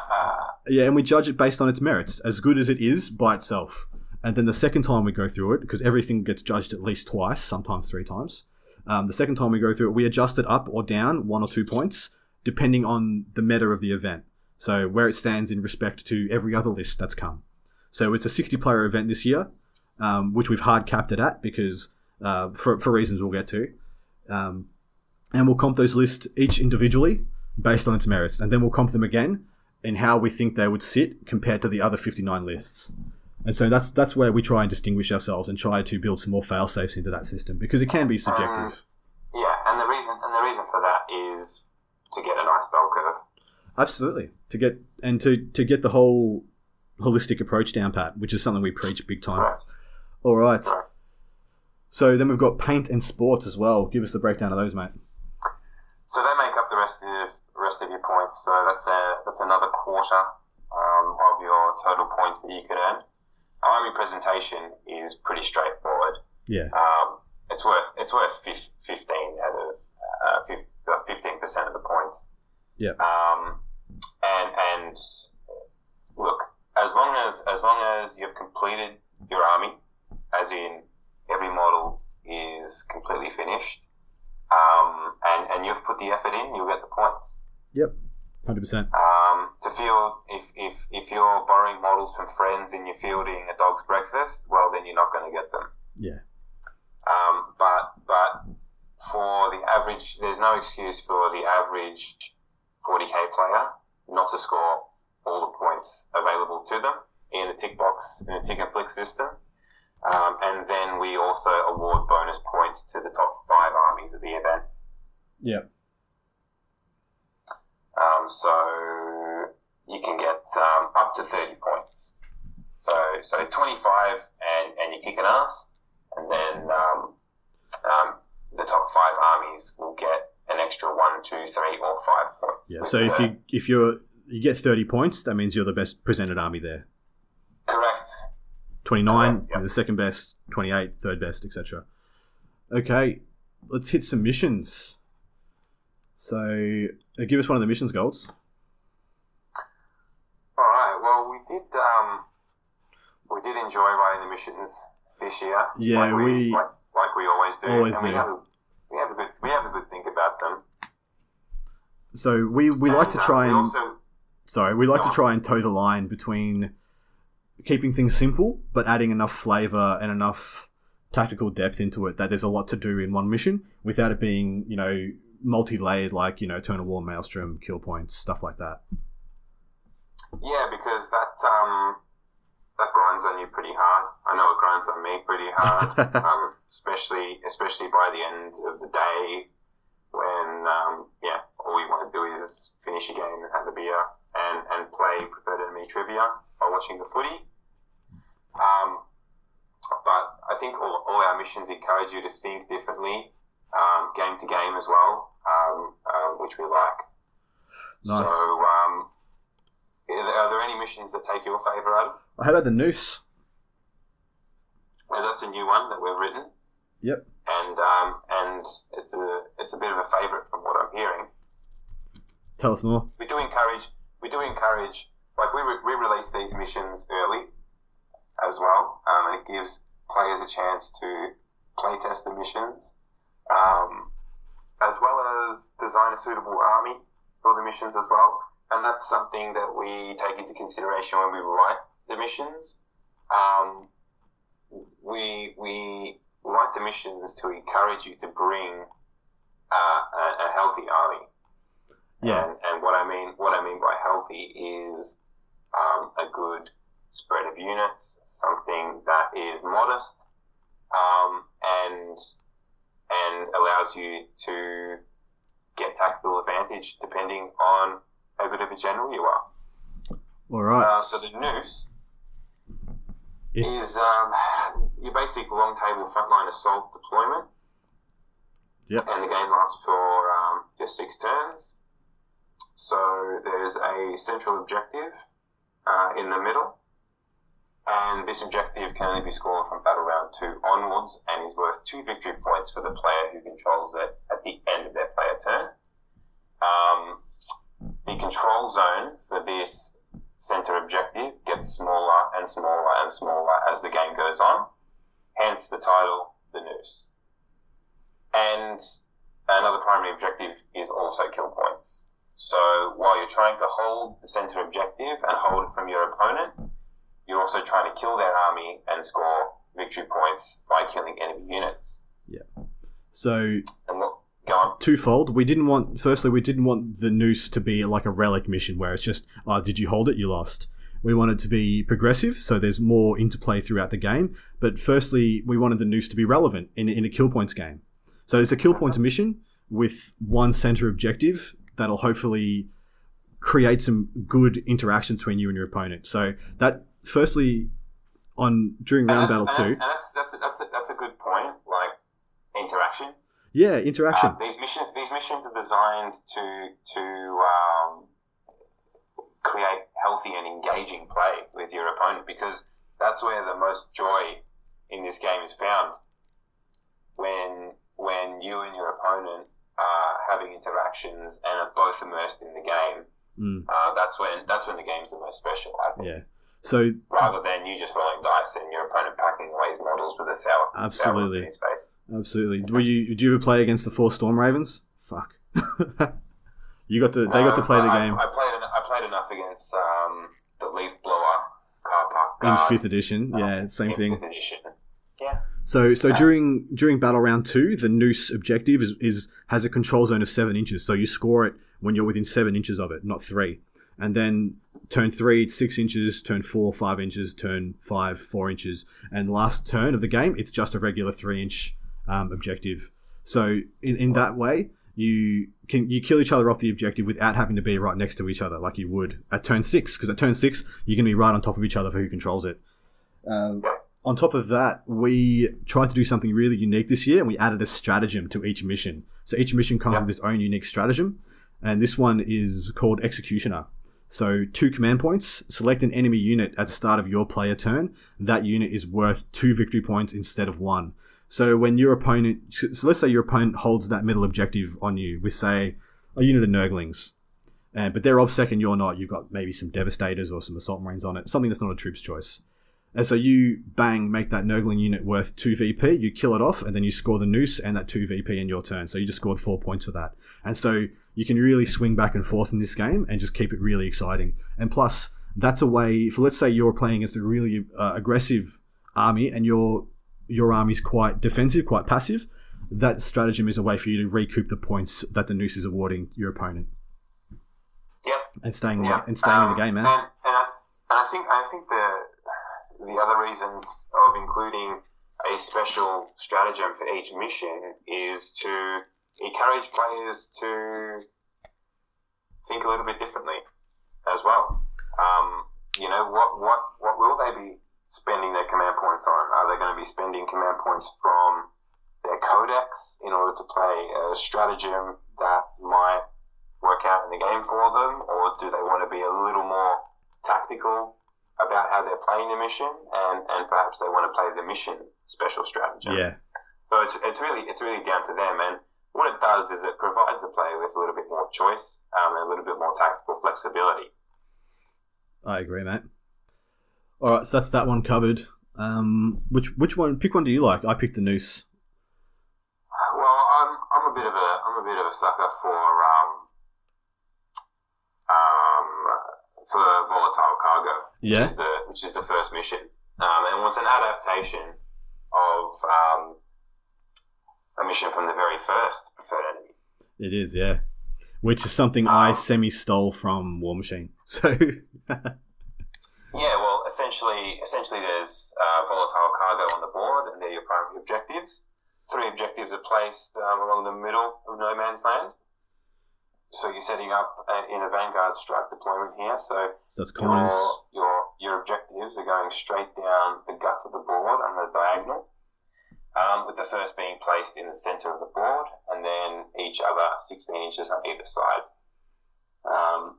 and we judge it based on its merits, as good as it is by itself. And then the second time we go through it, because everything gets judged at least twice, sometimes 3 times. The second time we go through it, we adjust it up or down 1 or 2 points, depending on the meta of the event. So where it stands in respect to every other list that's come. So it's a 60-player event this year, which we've hard capped it at because for reasons we'll get to. And we'll comp those lists each individually based on its merits. And then we'll comp them again in how we think they would sit compared to the other 59 lists. And so that's where we try and distinguish ourselves and try to build some more fail-safes into that system, because it can be subjective. And the reason for that is to get a nice bell curve. Absolutely. To get the whole holistic approach down pat, which is something we preach big time. Correct. All right. Correct. So then we've got paint and sports as well. Give us the breakdown of those, mate. So they make up the rest of your points. So that's another quarter of your total points that you could earn. Army presentation is pretty straightforward. Yeah. It's worth 15 out of 15% of the points. Yeah. And look, as long as you've completed your army, as in every model is completely finished, and you've put the effort in, you'll get the points. Yep. 100%. To field, if you're borrowing models from friends and you're fielding a dog's breakfast, well, then you're not going to get them. Yeah. But for the average, there's no excuse for the average 40k player not to score all the points available to them in the tick and flick system. And then we also award bonus points to the top 5 armies at the event. Yep. So you can get up to 30 points. So 25 and you're kicking ass, and then the top 5 armies will get an extra 1, 2, 3, or 5 points. Yeah. So if you get 30 points, that means you're the best presented army there. Correct. 29, the second best. 28, third best, etc. Okay, let's hit some missions. So, give us one of the missions goals. All right. Well, we did enjoy writing the missions this year. Yeah, like we always do. Always and do. We have a good think about them. So we like to try and try and toe the line between keeping things simple but adding enough flavor and enough tactical depth into it that there's a lot to do in one mission without it being, multi-layered, like, Eternal War, Maelstrom, kill points, stuff like that. Yeah, because that grinds on you pretty hard. I know it grinds on me pretty hard, especially by the end of the day when, all you want to do is finish a game and have a beer and play preferred enemy trivia while watching the footy. But I think all our missions encourage you to think differently, game to game as well, which we like. Nice. So, are there any missions that take your favour, Adam? How about the Noose? Well, that's a new one that we've written. Yep. And it's a bit of a favourite from what I'm hearing. Tell us more. We do encourage. Like we release these missions early as well, and it gives players a chance to play test the missions, as well as design a suitable army for the missions as well. And that's something that we take into consideration when we write the missions. We write the missions to encourage you to bring a healthy army. Yeah. And what I mean by healthy is a good spread of units, something that is modest, and allows you to get tactical advantage depending on how good of a general you are. All right. So the noose It's... is your basic long table frontline assault deployment. Yep. And the game lasts for just 6 turns. So there's a central objective in the middle. And this objective can only be scored from battle round 2 onwards and is worth 2 victory points for the player who controls it at the end of their player turn. The control zone for this center objective gets smaller and smaller and smaller as the game goes on, hence the title, The Noose. And another primary objective is also kill points. So while you're trying to hold the center objective and hold it from your opponent, you're also trying to kill their army and score victory points by killing enemy units. Yeah. So... And look, go on. Twofold. We didn't want the noose to be like a relic mission where it's just, did you hold it? You lost. We want it to be progressive, so there's more interplay throughout the game. But firstly, we wanted the noose to be relevant in a kill points game. So it's a kill points mission with one center objective that'll hopefully create some good interaction between you and your opponent. So that, firstly, during round battle 2... And that's a good point, like interaction. Yeah, interaction. These missions are designed to create healthy and engaging play with your opponent, because that's where the most joy in this game is found. When you and your opponent are having interactions and are both immersed in the game, that's when the game's the most special, I think. Yeah. So rather than you just rolling dice and your opponent packing away his models with a sour absolutely, space. Absolutely. Did you ever play against the 4 Storm Ravens? Fuck. They got to play the game. I played enough against the Leaf Blower car park in guard, 5th edition. Yeah, same thing. 5th edition. Yeah. So during battle round 2, the noose objective has a control zone of 7 inches. So you score it when you're within 7 inches of it, not 3. And then turn 3, it's 6 inches, turn 4, 5 inches, turn 5, 4 inches. And last turn of the game, it's just a regular 3-inch objective. So in that way, you kill each other off the objective without having to be right next to each other like you would at turn 6. Because at turn 6, you're going to be right on top of each other for who controls it. On top of that, we tried to do something really unique this year, and we added a stratagem to each mission. So each mission comes with its own unique stratagem. And this one is called Executioner. So 2 command points, select an enemy unit at the start of your player turn. That unit is worth 2 victory points instead of 1. So when your opponent, so let's say your opponent holds that middle objective on you with, say, a unit of Nurglings, but they're obsec and you're not. You've got maybe some Devastators or some Assault Marines on it, something that's not a troop's choice. And so you, make that Nurgling unit worth 2 VP, you kill it off, and then you score the noose and that 2 VP in your turn. So you just scored 4 points for that. And so you can really swing back and forth in this game and just keep it really exciting. And plus, that's a way, for let's say you're playing against a really aggressive army and your army's quite defensive, quite passive, that stratagem is a way for you to recoup the points that the noose is awarding your opponent. Yep. And staying in the game, man. And I think the other reasons of including a special stratagem for each mission is to encourage players to think a little bit differently as well. What will they be spending their command points on? Are they going to be spending command points from their codex in order to play a stratagem that might work out in the game for them, or do they want to be a little more tactical about how they're playing the mission, and perhaps they want to play the mission special stratagem? Yeah. So it's really down to them, and what it does is it provides the player with a little bit more choice and a little bit more tactical flexibility. I agree, mate. All right, so that's that one covered. Which one? Pick one. Do you like? I picked the noose. Well, I'm a bit of a sucker for volatile cargo. Yeah. Which is the first mission, and was an adaptation of a mission from the very first Preferred Enemy. It is, yeah. Which is something I semi-stole from War Machine. So... Yeah, well, essentially there's volatile cargo on the board, and they're your primary objectives. 3 objectives are placed along the middle of no man's land. So you're setting up in a Vanguard strike deployment here. So that's commoners. Your objectives are going straight down the guts of the board on the diagonal, with the first being placed in the center of the board, and then each other 16 inches on either side.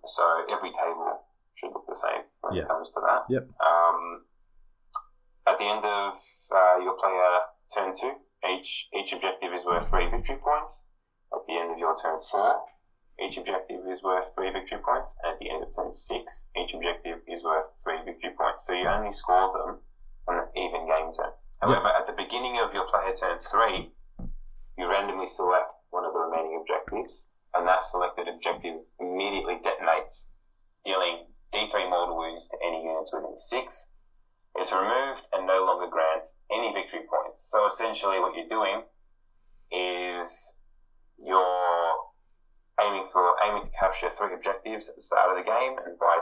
So every table should look the same when it comes to that. Yep. At the end of your player turn 2, each objective is worth 3 victory points. At the end of your turn 4, each objective is worth 3 victory points. And at the end of turn 6, each objective is worth 3 victory points. So you only score them on an even game turn. However, at the beginning of your player turn 3, you randomly select one of the remaining objectives, and that selected objective immediately detonates, dealing D3 mortal wounds to any units within 6. It's removed and no longer grants any victory points. So essentially what you're doing is you're aiming to capture 3 objectives at the start of the game, and by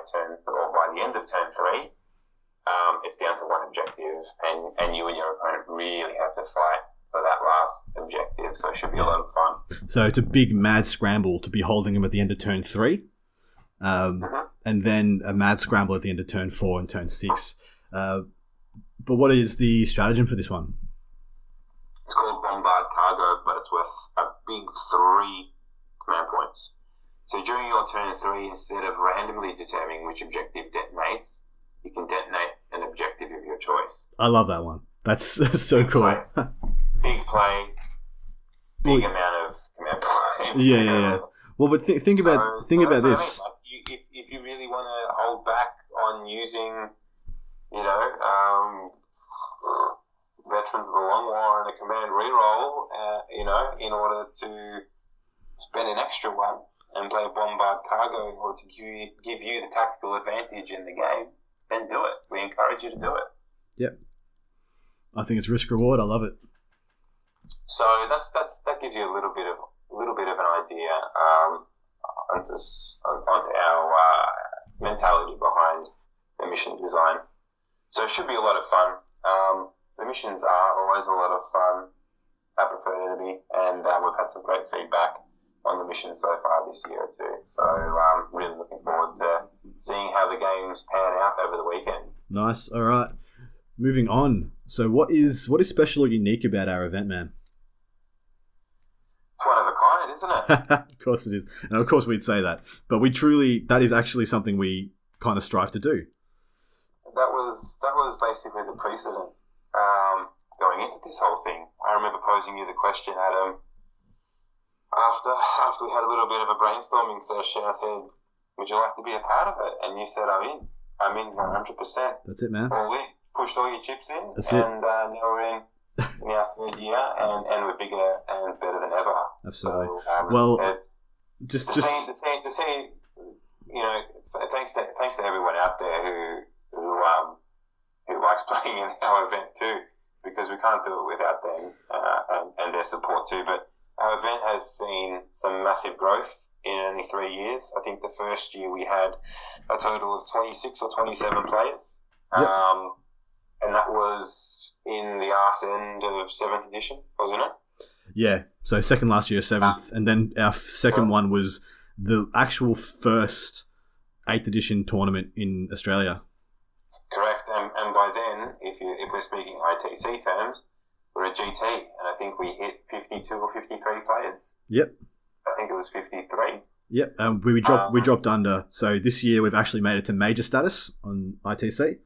the end of turn 3, it's down to 1 objective, and you and your opponent really have to fight for that last objective. So it should be a lot of fun. So it's a big mad scramble to be holding them at the end of turn 3, and then a mad scramble at the end of turn 4 and turn 6. But what is the stratagem for this one? It's called Bombard Cargo, but it's worth a big 3 command points. So during your turn 3, instead of randomly determining which objective detonates, you can detonate an objective of your choice. I love that one. That's so cool. Big play, big amount of command points. Yeah. Well, but think about this. I mean. Like, if you really want to hold back on using, Veterans of the Long War and a command reroll, in order to spend an extra one and play Bombard Cargo in order to give you the tactical advantage in the game, then do it. We encourage you to do it. Yep. I think it's risk reward. I love it. So that gives you a little bit of an idea onto our mentality behind the mission design. So it should be a lot of fun. The missions are always a lot of fun. I prefer it to be, and we've had some great feedback on the mission so far this year too. So really looking forward to seeing how the games pan out over the weekend. Nice. All right. Moving on. So what is special or unique about our event, man? It's one of a kind, isn't it? Of course it is. And of course we'd say that. But that is actually something we kind of strive to do. That was basically the precedent going into this whole thing. I remember posing you the question, Adam, after we had a little bit of a brainstorming session. I said, would you like to be a part of it? And you said, I'm in 100%. That's it, man. All in. Pushed all your chips in. That's and now we're in our 3rd year, and we're bigger and better than ever. Absolutely. So, well, it's just the same. Thanks to everyone out there who likes playing in our event too, because we can't do it without them and their support too. But our event has seen some massive growth in only 3 years. I think the first year we had a total of 26 or 27 players. Yep. And that was in the arse end of 7th edition, wasn't it? Yeah, so second last year, 7th, and then our second one was the actual first 8th edition tournament in Australia. Correct, and by then, if we're speaking ITC terms, we're a GT, and I think we hit 52 or 53 players. Yep. I think it was 53. Yep, we dropped under, so this year we've actually made it to major status on ITC. Okay.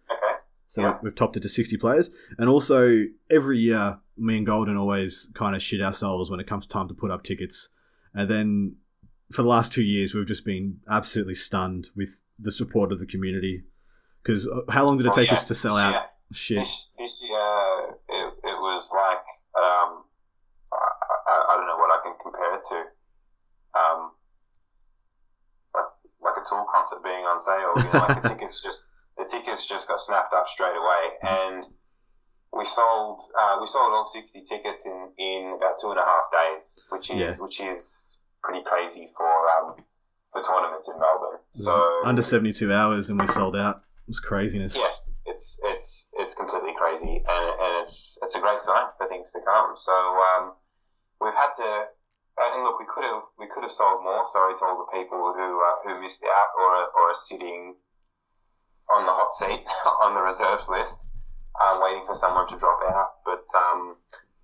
So we've topped it to 60 players. And also, every year, me and Golden always kind of shit ourselves when it comes time to put up tickets. And then, for the last 2 years, we've just been absolutely stunned with the support of the community. Because how long did it take us to sell out? Shit. This year, it was like, I don't know what I can compare it to. Like a Tool concert being on sale. Like the tickets just got snapped up straight away, and we sold all 60 tickets in about 2.5 days, which is pretty crazy for tournaments in Melbourne. So under 72 hours, and we sold out. It was craziness. Yeah, it's completely crazy, and it's a great sign for things to come. So we've had to And look, we could have sold more. Sorry to all the people who missed out or are sitting on the hot seat on the reserves list, waiting for someone to drop out. But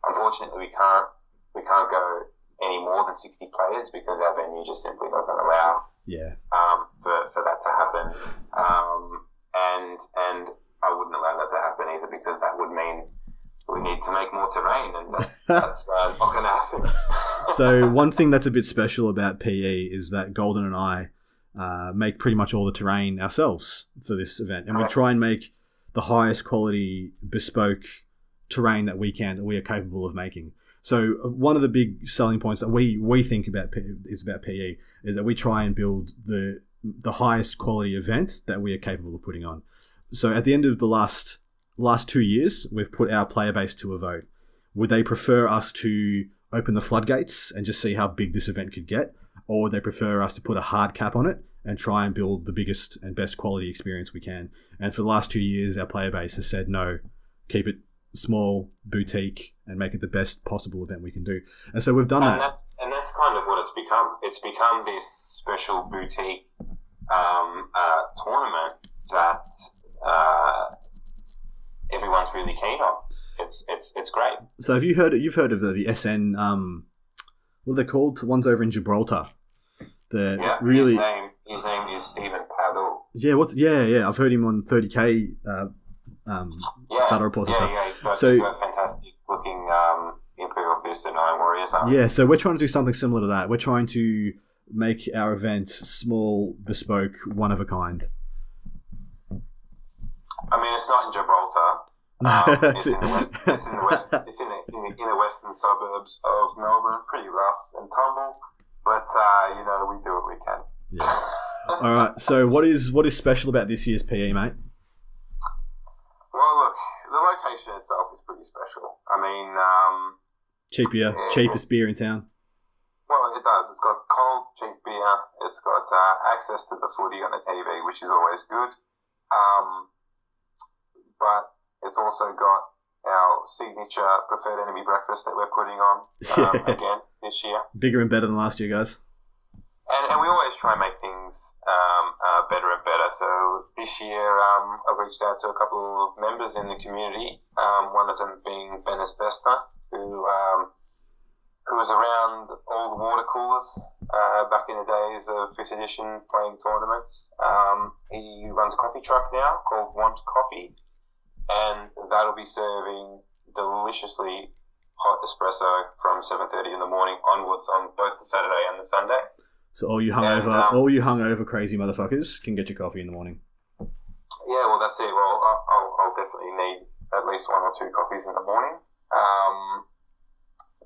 unfortunately, we can't go any more than 60 players because our venue just simply doesn't allow for that to happen. And I wouldn't allow that to happen either because that would mean we need to make more terrain, and that's not going to happen. So one thing that's a bit special about PE is that Golden and I make pretty much all the terrain ourselves for this event, and we try and make the highest quality bespoke terrain that we are capable of making. So one of the big selling points that we think about PE is that we try and build the highest quality event that we are capable of putting on. So at the end of the last 2 years, we've put our player base to a vote. Would they prefer us to open the floodgates and just see how big this event could get, or would they prefer us to put a hard cap on it and try and build the biggest and best quality experience we can? And for the last 2 years, our player base has said no, keep it small, boutique, and make it the best possible event we can do. And so we've done that. And that's kind of what it's become. It's become this special boutique tournament that everyone's really keen on. It's great. So have you've heard of the SN? What are they called? The ones over in Gibraltar. Really. His name is Stephen Paddle. Yeah. I've heard him on 30K. Battle reports and stuff. Yeah. He's got fantastic looking Imperial Fist and Iron Warriors. Yeah. So we're trying to do something similar to that. We're trying to make our events small, bespoke, one of a kind. I mean, it's not in Gibraltar. It's in the west. It's in the west. It's in the inner western suburbs of Melbourne. Pretty rough and tumble, but we do what we can. Yeah. All right. So, what is special about this year's PE, mate? Well, look, the location itself is pretty special. I mean, cheapest beer in town. Well, it does. It's got cold, cheap beer. It's got access to the footy on the TV, which is always good. But it's also got our signature preferred enemy breakfast that we're putting on again this year. Bigger and better than last year, guys. And we always try and make things better and better. So this year, I've reached out to a couple of members in the community. One of them being Ben Asbesta, who was around all the water coolers back in the days of 5th edition playing tournaments. He runs a coffee truck now called Want Coffee, and that'll be serving deliciously hot espresso from 7:30 in the morning onwards on both the Saturday and the Sunday. So all you hungover crazy motherfuckers can get your coffee in the morning. Yeah, well, that's it. Well, I'll definitely need at least 1 or 2 coffees in the morning.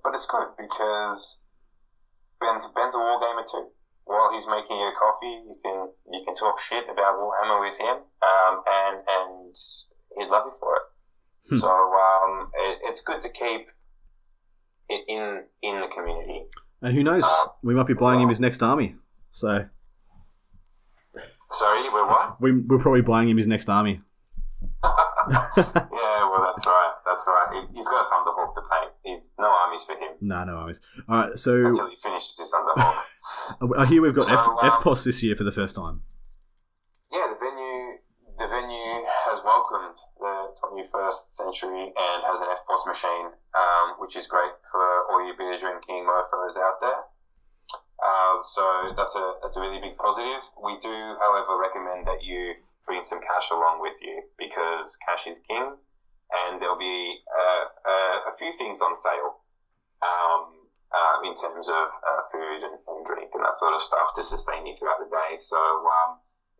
But it's good because Ben's a war gamer too. While he's making you a coffee, you can talk shit about Warhammer with him, and he'd love you for it. So it's good to keep it in the community. And who knows? We might be buying him his next army. So. Sorry, we're what? We're probably buying him his next army. Yeah, well, that's right. He's got a Thunderhawk to paint. No armies for him. No armies. All right, so until he finishes his Thunderhawk. I hear we've got FPOS this year for the first time. Yeah, the venue has welcomed the 21st century and has an FPOS machine, which is great for all you beer drinking mofos out there. So that's a really big positive. We do, however, recommend that you bring some cash along with you because cash is king, and there'll be a few things on sale in terms of food and drink and that sort of stuff to sustain you throughout the day. So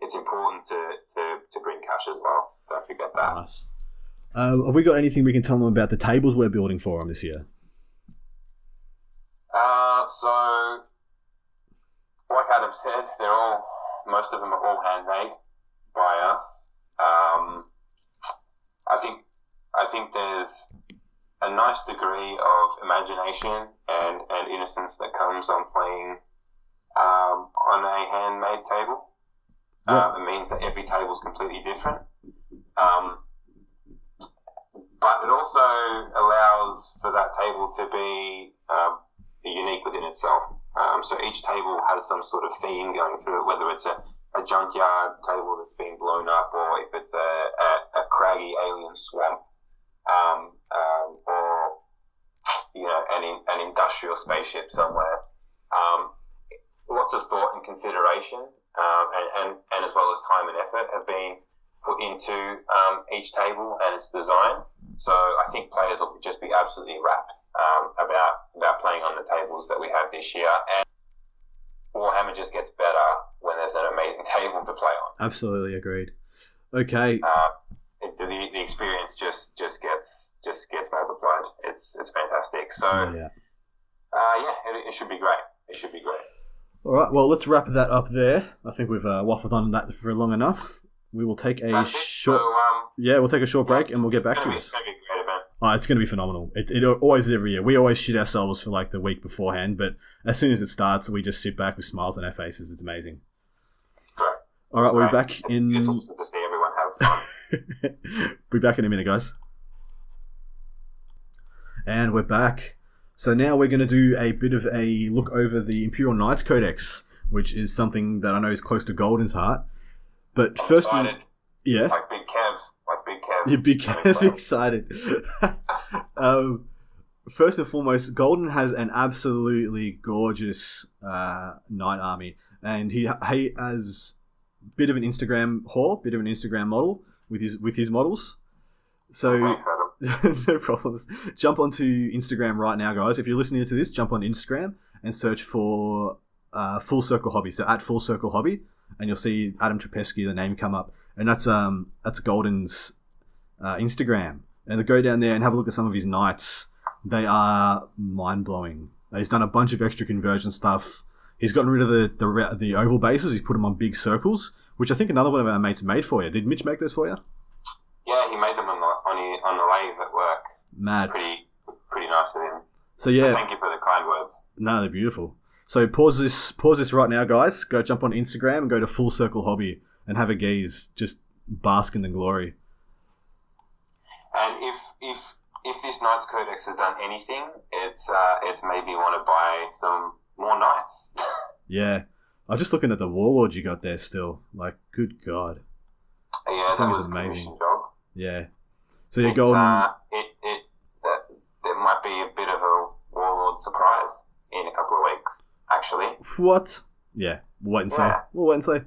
it's important to bring cash as well. Don't forget that. Nice. Have we got anything we can tell them about the tables we're building for them this year? So, like Adam said, most of them are all handmade by us. I think there's a nice degree of imagination and innocence that comes on playing on a handmade table. It means that every table is completely different. But it also allows for that table to be unique within itself. So each table has some sort of theme going through it, whether it's a junkyard table that's being blown up, or if it's a craggy alien swamp, or an industrial spaceship somewhere. Lots of thought and consideration, and as well as time and effort have been put into each table and its design. So I think players will just be absolutely rapt about playing on the tables that we have this year. And Warhammer just gets better when there's an amazing table to play on. Absolutely agreed. Okay. The experience just gets multiplied. It's fantastic. So it should be great. It should be great. All right. Well, let's wrap that up there. I think we've waffled on that for long enough. We will take a short. We'll take a short break and we'll get back to this. It's going to be a great event. Oh, it's going to be phenomenal. It always is every year. We always shit ourselves for like the week beforehand, but as soon as it starts, we just sit back with smiles on our faces. It's amazing. Correct. All right, we'll be back in. It's awesome to see everyone have fun. Be back in a minute, guys. And we're back. So now we're going to do a bit of a look over the Imperial Knights codex, which is something that I know is close to Golden's heart. But I'm first, excited. Yeah, like Big Kev. You're Big Kev excited. First and foremost, Golden has an absolutely gorgeous knight army, and he has a bit of an Instagram whore, bit of an Instagram model with his models. So Thanks, Adam. no problems. Jump onto Instagram right now, guys. If you're listening to this, jump on Instagram and search for Full Circle Hobby. So at Full Circle Hobby, and you'll see Adam Trapesky, the name come up, and that's Golden's Instagram. And to go down there and have a look at some of his knights, they are mind blowing. He's done a bunch of extra conversion stuff. He's gotten rid of the oval bases. He's put them on big circles, which I think another one of our mates made for you. Did Mitch make those for you? Yeah, he made them on the lathe at work. Mad. It's pretty nice of him. So yeah, thank you for the kind words. No, they're beautiful. So pause this right now, guys. Go jump on Instagram and go to Full Circle Hobby and have a gaze. Just bask in the glory. And if this Knights Codex has done anything, it's made me want to buy some more Knights. Yeah, I'm just looking at the Warlord you got there still. Like, good God. Yeah, that was amazing. Job. Yeah. So you're going. There might be a bit of a Warlord surprise in a couple of weeks, actually. What? Yeah, we'll wait and see. Yeah. We'll wait and see.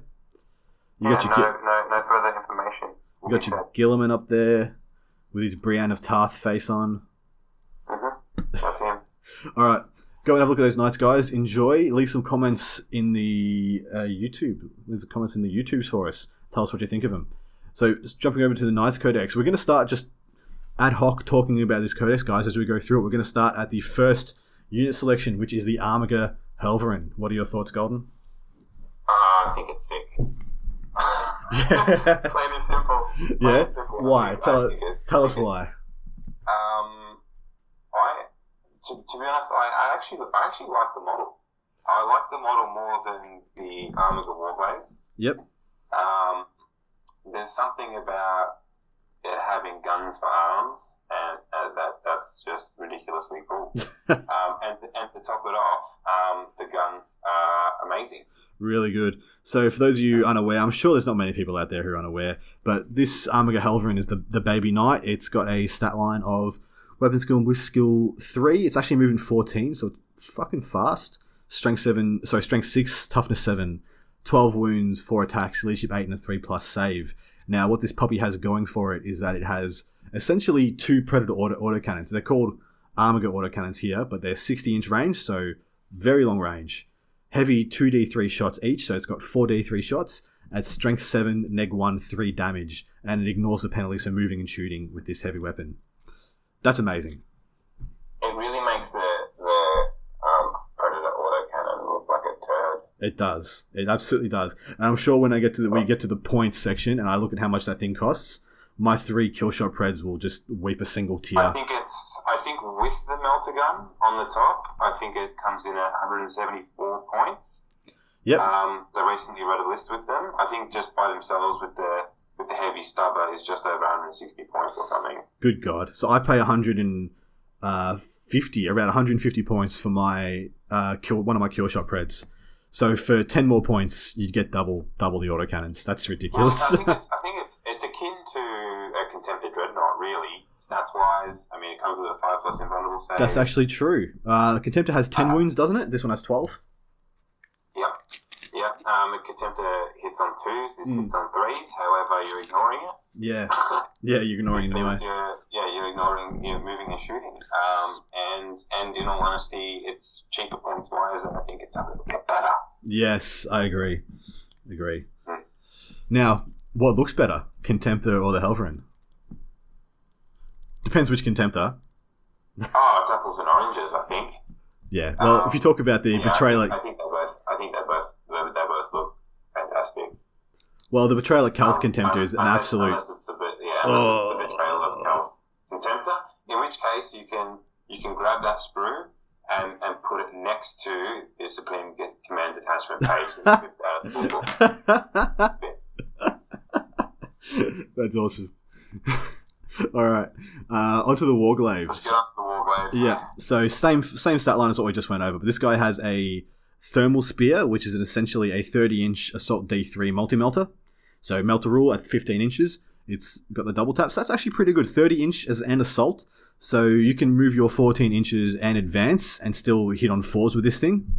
No further information. You got your Gilliman up there with his Brienne of Tarth face on. That's him. All right. Go and have a look at those Knights, guys. Enjoy. Leave some comments in the YouTube. Leave some comments in the YouTubes for us. Tell us what you think of them. So, jumping over to the Knights Codex, we're going to start just ad hoc talking about this Codex, guys, as we go through it. We're going to start at the first unit selection, which is the Armiger Helverin. What are your thoughts, Golden? I think it's sick. Plain and simple. Yeah? Why? Tell us why. To be honest, I actually like the model. I like the model more than the Armiger Warblade. Yep. There's something about it having guns for arms, and that's just ridiculously cool. And to top it off, the guns are amazing. Really good. So for those of you unaware, I'm sure there's not many people out there who are unaware, but this Armiger Helverin is the baby knight. It's got a stat line of weapon skill and bliss skill 3. It's actually moving 14, so it's fucking fast. Strength 6, toughness 7, 12 wounds, 4 attacks, leadership 8, and a 3+ save. Now, what this puppy has going for it is that it has essentially 2 Predator autocannons. They're called Armiger autocannons here, but they're 60-inch range, so very long range. Heavy 2d3 shots each, so it's got 4d3 shots at strength 7, neg 1, 3 damage, and it ignores the penalty, so moving and shooting with this heavy weapon. That's amazing. It really makes the Predator autocannon look like a turd. It does. It absolutely does. And I'm sure when we get to the points section and I look at how much that thing costs, my 3 killshot Preds will just weep a single tear. I think with the melter gun on the top, I think it comes in at 174 points. Yep. So I recently read a list with them. I think just by themselves with the heavy stubber is just over 160 points or something. Good God. So I pay 100 and around 150 points for my one of my kill shot preds. So for 10 more points, you'd get double the autocannons. That's ridiculous. Well, I think it's akin to a Contemptor Dreadnought, really, stats wise. I mean, it comes with a 5+ invulnerable save. That's actually true. Contemptor has 10 wounds, doesn't it? This one has 12. Yep. Contemptor hits on 2s. This hits on 3s. However, you're ignoring it. Yeah. Yeah, you're ignoring it anyway. You're ignoring, you're moving and shooting. And in all honesty, it's cheaper points wise, and I think it's a little bit better. Yes, I agree. Now, what looks better, Contemptor or the Helverin? Depends which Contemptor. Oh, it's apples and oranges, I think. Yeah. Well, if you talk about the Betrayal, I think they both look fantastic. Well, the Betrayal at Calth Contemptor is an absolute. Unless it's the Betrayal of Calth Contemptor, in which case you can grab that sprue and put it next to the Supreme Command Detachment page that you picked out of the book. That's awesome. All right, onto the Warglaives. Let's get onto the Warglaives. Yeah, so same stat line as what we just went over, but this guy has a Thermal Spear, which is essentially a 30-inch Assault D3 multi-melter. So melter rule at 15 inches. It's got the double tap, so that's actually pretty good. 30-inch and Assault, so you can move your 14 inches and advance and still hit on 4s with this thing.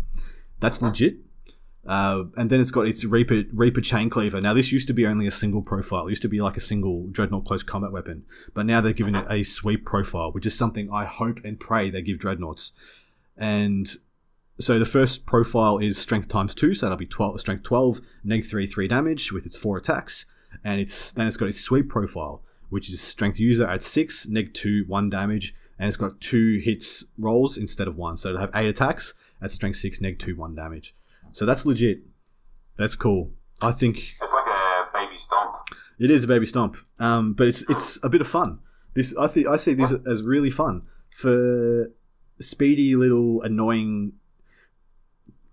That's legit. And then it's got its Reaper Chain Cleaver. Now, this used to be only a single profile. It used to be like a single Dreadnought close combat weapon. But now they've given it a sweep profile, which is something I hope and pray they give Dreadnoughts. And so the first profile is Strength ×2, so that'll be Strength 12, -3 damage with its 4 attacks. And then it's got its sweep profile, which is Strength User at 6, -2, 1 damage. And it's got 2 hits rolls instead of 1. So it'll have 8 attacks at Strength 6, -2, 1 damage. So that's legit. That's cool. I think it's like a baby stomp. It is a baby stomp, but it's a bit of fun. I see this as really fun for speedy little annoying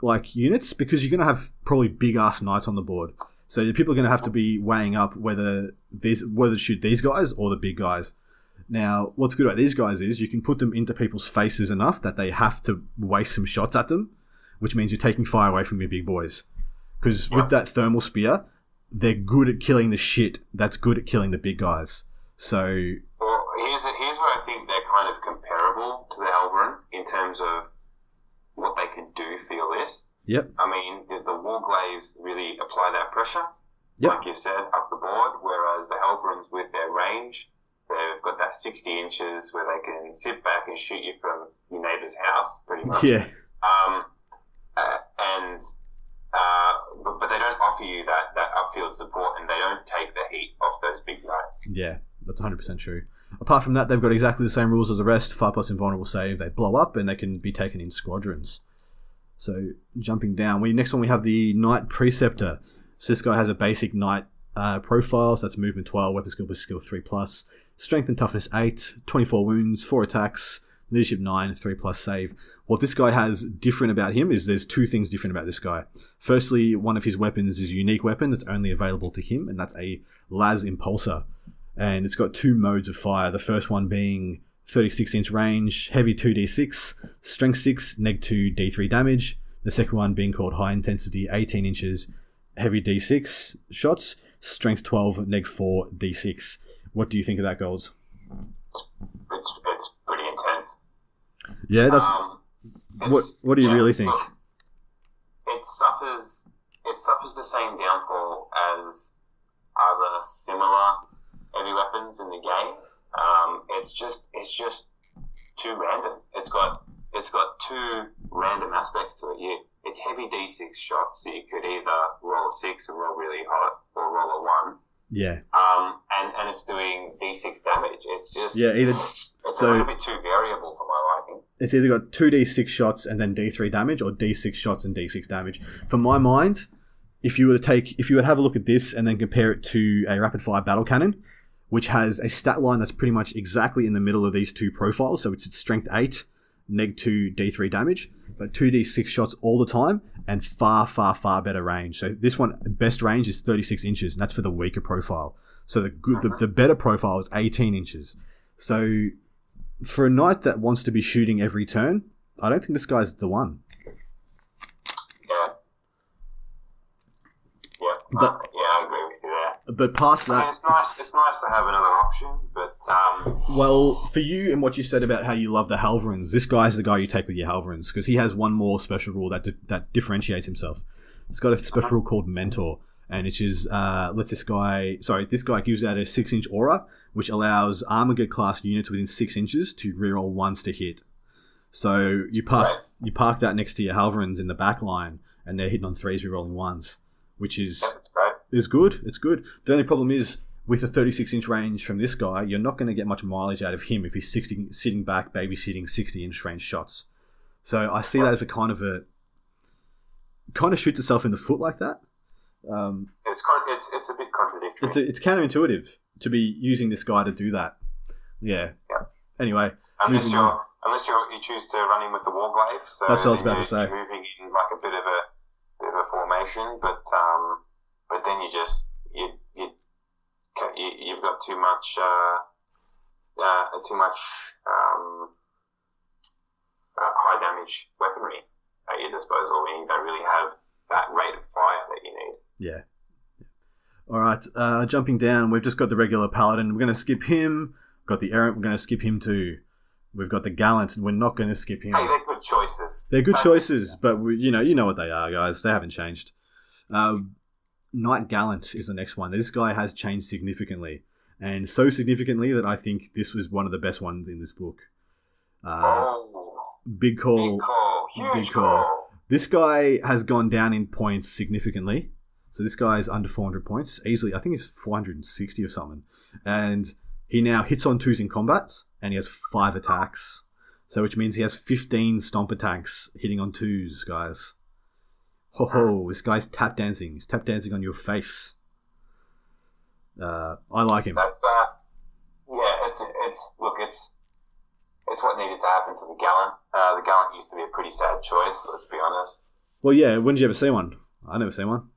like units, because you're going to have probably big ass knights on the board. So the people are going to have to be weighing up whether to shoot these guys or the big guys. Now, what's good about these guys is you can put them into people's faces enough that they have to waste some shots at them, which means you're taking fire away from your big boys. Because with that Thermal Spear, they're good at killing the shit that's good at killing the big guys. So, well, here's where I think they're kind of comparable to the Helverin in terms of what they can do for your list. Yep. I mean, the Warglaives really apply that pressure, like you said, up the board, whereas the Helverins, with their range, they've got that 60 inches where they can sit back and shoot you from your neighbour's house, pretty much. Yeah. But they don't offer you that upfield support, and they don't take the heat off those big knights. Yeah, that's 100% true. Apart from that, they've got exactly the same rules as the rest. 5+ invulnerable save. They blow up, and they can be taken in squadrons. So, jumping down. Next one, we have the Knight Preceptor. So this guy has a basic Knight profile. So that's movement 12, weapon skill 3+, strength and toughness 8, 24 wounds, 4 attacks, leadership 9, 3+ save. What this guy has different about him is there's 2 things different about this guy. Firstly, one of his weapons is a unique weapon that's only available to him, and that's a Las Impulsor. And it's got 2 modes of fire. The first one being 36-inch range, heavy 2d6, strength 6, -2, d3 damage. The second one being called high intensity, 18 inches, heavy d6 shots, strength 12, -4, d6. What do you think of that, Golds? It's pretty intense. Yeah, that's... What do you really think? Look, it suffers the same downfall as other similar heavy weapons in the game. It's just too random. It's got 2 random aspects to it. It's heavy D6 shots, so you could either roll a 6 and roll really hot, or roll a 1. Yeah. And it's doing D6 damage. It's just it's a little bit too variable for my liking. It's either got 2d6 shots and then d3 damage, or d6 shots and d6 damage. For my mind, if you were to have a look at this and then compare it to a rapid fire battle cannon, which has a stat line that's pretty much exactly in the middle of these 2 profiles, so it's strength 8, -2, d3 damage, but 2d6 shots all the time, and far, far, far better range. So this one, best range is 36 inches, and that's for the weaker profile. So the better profile is 18 inches. So for a knight that wants to be shooting every turn, I don't think this guy's the one. But, I agree with you there. But past that... I mean, it's nice to have another option, but... Well, for you and what you said about how you love the Halverins, this guy's the guy you take with your Halverins, because he has one more special rule that differentiates himself. It's got a special rule called Mentor, and which is, this guy gives out a 6-inch aura, which allows Armiger class units within 6 inches to reroll ones to hit. So you park that next to your Halverins in the back line, and they're hitting on 3s, rerolling 1s. Which is good. It's good. The only problem is with a 36-inch range from this guy, you're not going to get much mileage out of him if he's sitting back, babysitting 60-inch range shots. So I see that as a kind of shoots itself in the foot like that. It's a bit contradictory. It's counterintuitive to be using this guy to do that. Yeah. Anyway, unless you choose to run in with the Warglaive, so that's what I was about to say. You're moving in like a bit of a formation, but then you've got too much high damage weaponry at your disposal, and you don't really have that rate of fire that you need. Yeah. All right. Jumping down, we've just got the regular paladin. We're going to skip him. Got the errant. We're going to skip him too. We've got the gallant, and we're not going to skip him. Hey, they're good choices. They're good choices, but you know what they are, guys. They haven't changed. Knight Gallant is the next one. This guy has changed significantly, and so significantly that I think this was one of the best ones in this book. Big call. Huge call. This guy has gone down in points significantly. So this guy is under 400 points easily. I think he's 460 or something, and he now hits on 2s in combat, and he has 5 attacks. So which means he has 15 stomp attacks hitting on 2s, guys. Ho, this guy's tap dancing. He's tap dancing on your face. I like him. That's it's what needed to happen to the Gallant. The Gallant used to be a pretty sad choice, let's be honest. Well, yeah, when did you ever see one? I never seen one.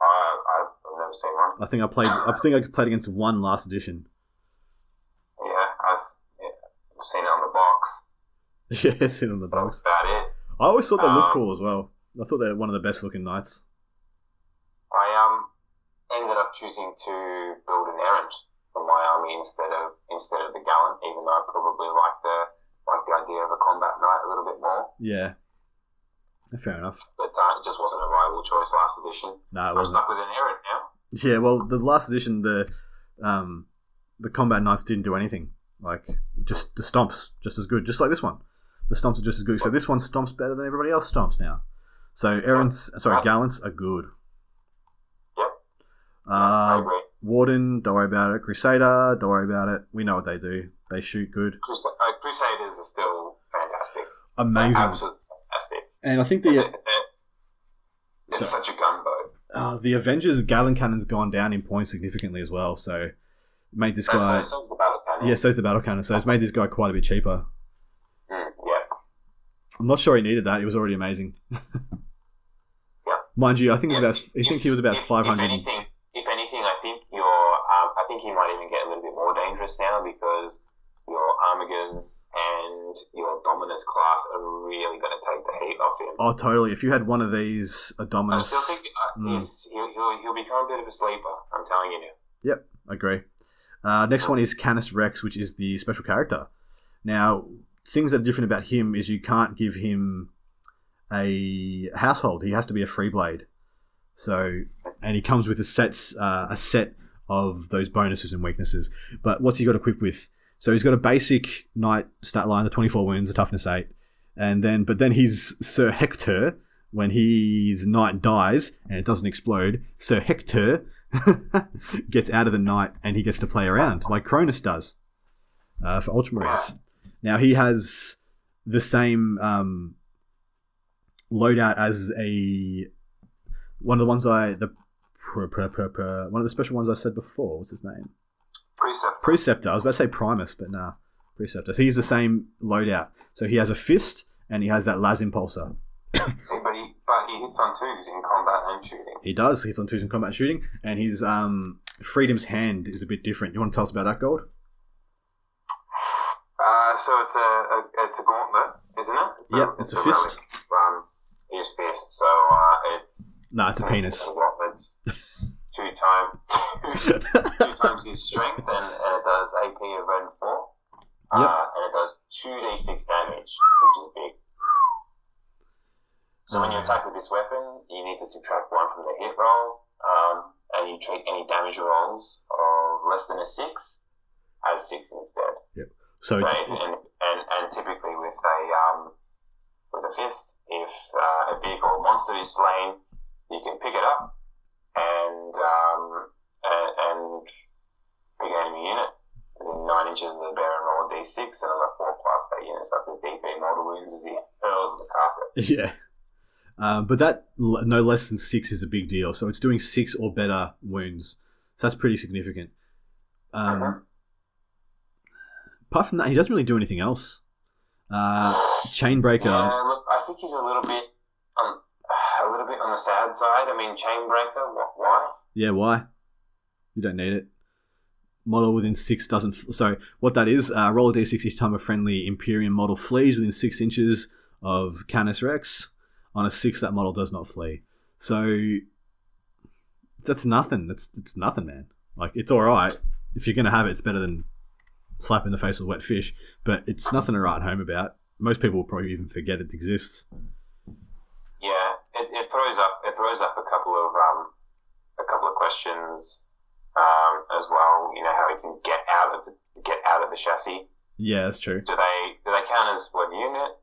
I've never seen one. I think I played against one last edition. I've seen it on the box. Yeah, seen it on the box. That's about it. I always thought they looked cool as well. I thought they were one of the best looking knights. I ended up choosing to build an errant for my army instead of the Gallant, even though I probably like the idea of a combat knight a little bit more. Yeah. Fair enough. But it just wasn't a viable choice last edition. No, it wasn't. I'm stuck with an errant now. Yeah, well, the last edition, the combat knights didn't do anything. Like, just the stomps, just as good. Just like this one. The stomps are just as good. So this one stomps better than everybody else stomps now. So Gallants are good. Yep. I agree. Warden, don't worry about it. Crusader, don't worry about it. We know what they do. They shoot good. Crusaders are still fantastic. Amazing. Absolutely fantastic. And I think they're such a gunboat. The Avengers Gallon Cannon's gone down in points significantly as well, so it made this guy... So's the Battle Cannon. Yeah, so's the Battle Cannon, so it's made this guy quite a bit cheaper. Yeah. I'm not sure he needed that. It was already amazing. Yeah. Mind you, I think he was about 500. If anything, I think he might even get a little bit more dangerous now because your Armigers and your Dominus class are really going to take the heat off him. Oh, totally. If you had one of these, a Dominus... I still think he'll become a bit of a sleeper, I'm telling you now. Yep, I agree. Next one is Canis Rex, which is the special character. Now, things that are different about him is you can't give him a household. He has to be a free blade. So, and he comes with a set of those bonuses and weaknesses. But what's he got equipped with? So he's got a basic knight stat line, the 24 wounds, the toughness 8. But then he's Sir Hector, when his knight dies and it doesn't explode, Sir Hector gets out of the knight and he gets to play around, like Cronus does for Ultramarines. Now he has the same loadout as one of the special ones I said before. What's his name? Preceptor. I was about to say Primus, but nah. Preceptor. So he's the same loadout. So he has a fist and he has that las impulsor. But he hits on 2s in combat and shooting. He does. He hits on 2s in combat and shooting. And his Freedom's Hand is a bit different. You want to tell us about that, Gold? So it's a gauntlet, isn't it? It's a fist. His fist. So it's it's a penis. Gauntlets. two times his strength, and it does AP of Ren 4. And it does 2d6 damage, which is big. So when you attack with this weapon, you need to subtract 1 from the hit roll, and you treat any damage rolls of less than a 6 as 6 instead. Yep. And typically with a fist, if a vehicle or monster is slain, you can pick it up and pick an enemy unit within 9 inches of the bear and roll a d6, and on a 4+ that unit suffers d3 mortal wounds as he hurls the carcass. Yeah. But that no less than 6 is a big deal. So it's doing 6 or better wounds. So that's pretty significant. Apart from that, he doesn't really do anything else. Chainbreaker. Yeah, look, I think he's a little bit on the sad side. I mean, Chainbreaker. Why? Yeah, why? You don't need it. Model within 6 doesn't. So what that is? Roll a d6 each time a friendly Imperium model flees within 6 inches of Canis Rex. On a 6, that model does not flee. So that's nothing. It's nothing, man. Like, it's all right. If you're gonna have it, it's better than slap in the face with wet fish. But it's nothing to write home about. Most people will probably even forget it exists. Yeah, it throws up a couple of questions as well. You know, how he can get out of the chassis. Yeah, that's true. Do they count as one unit?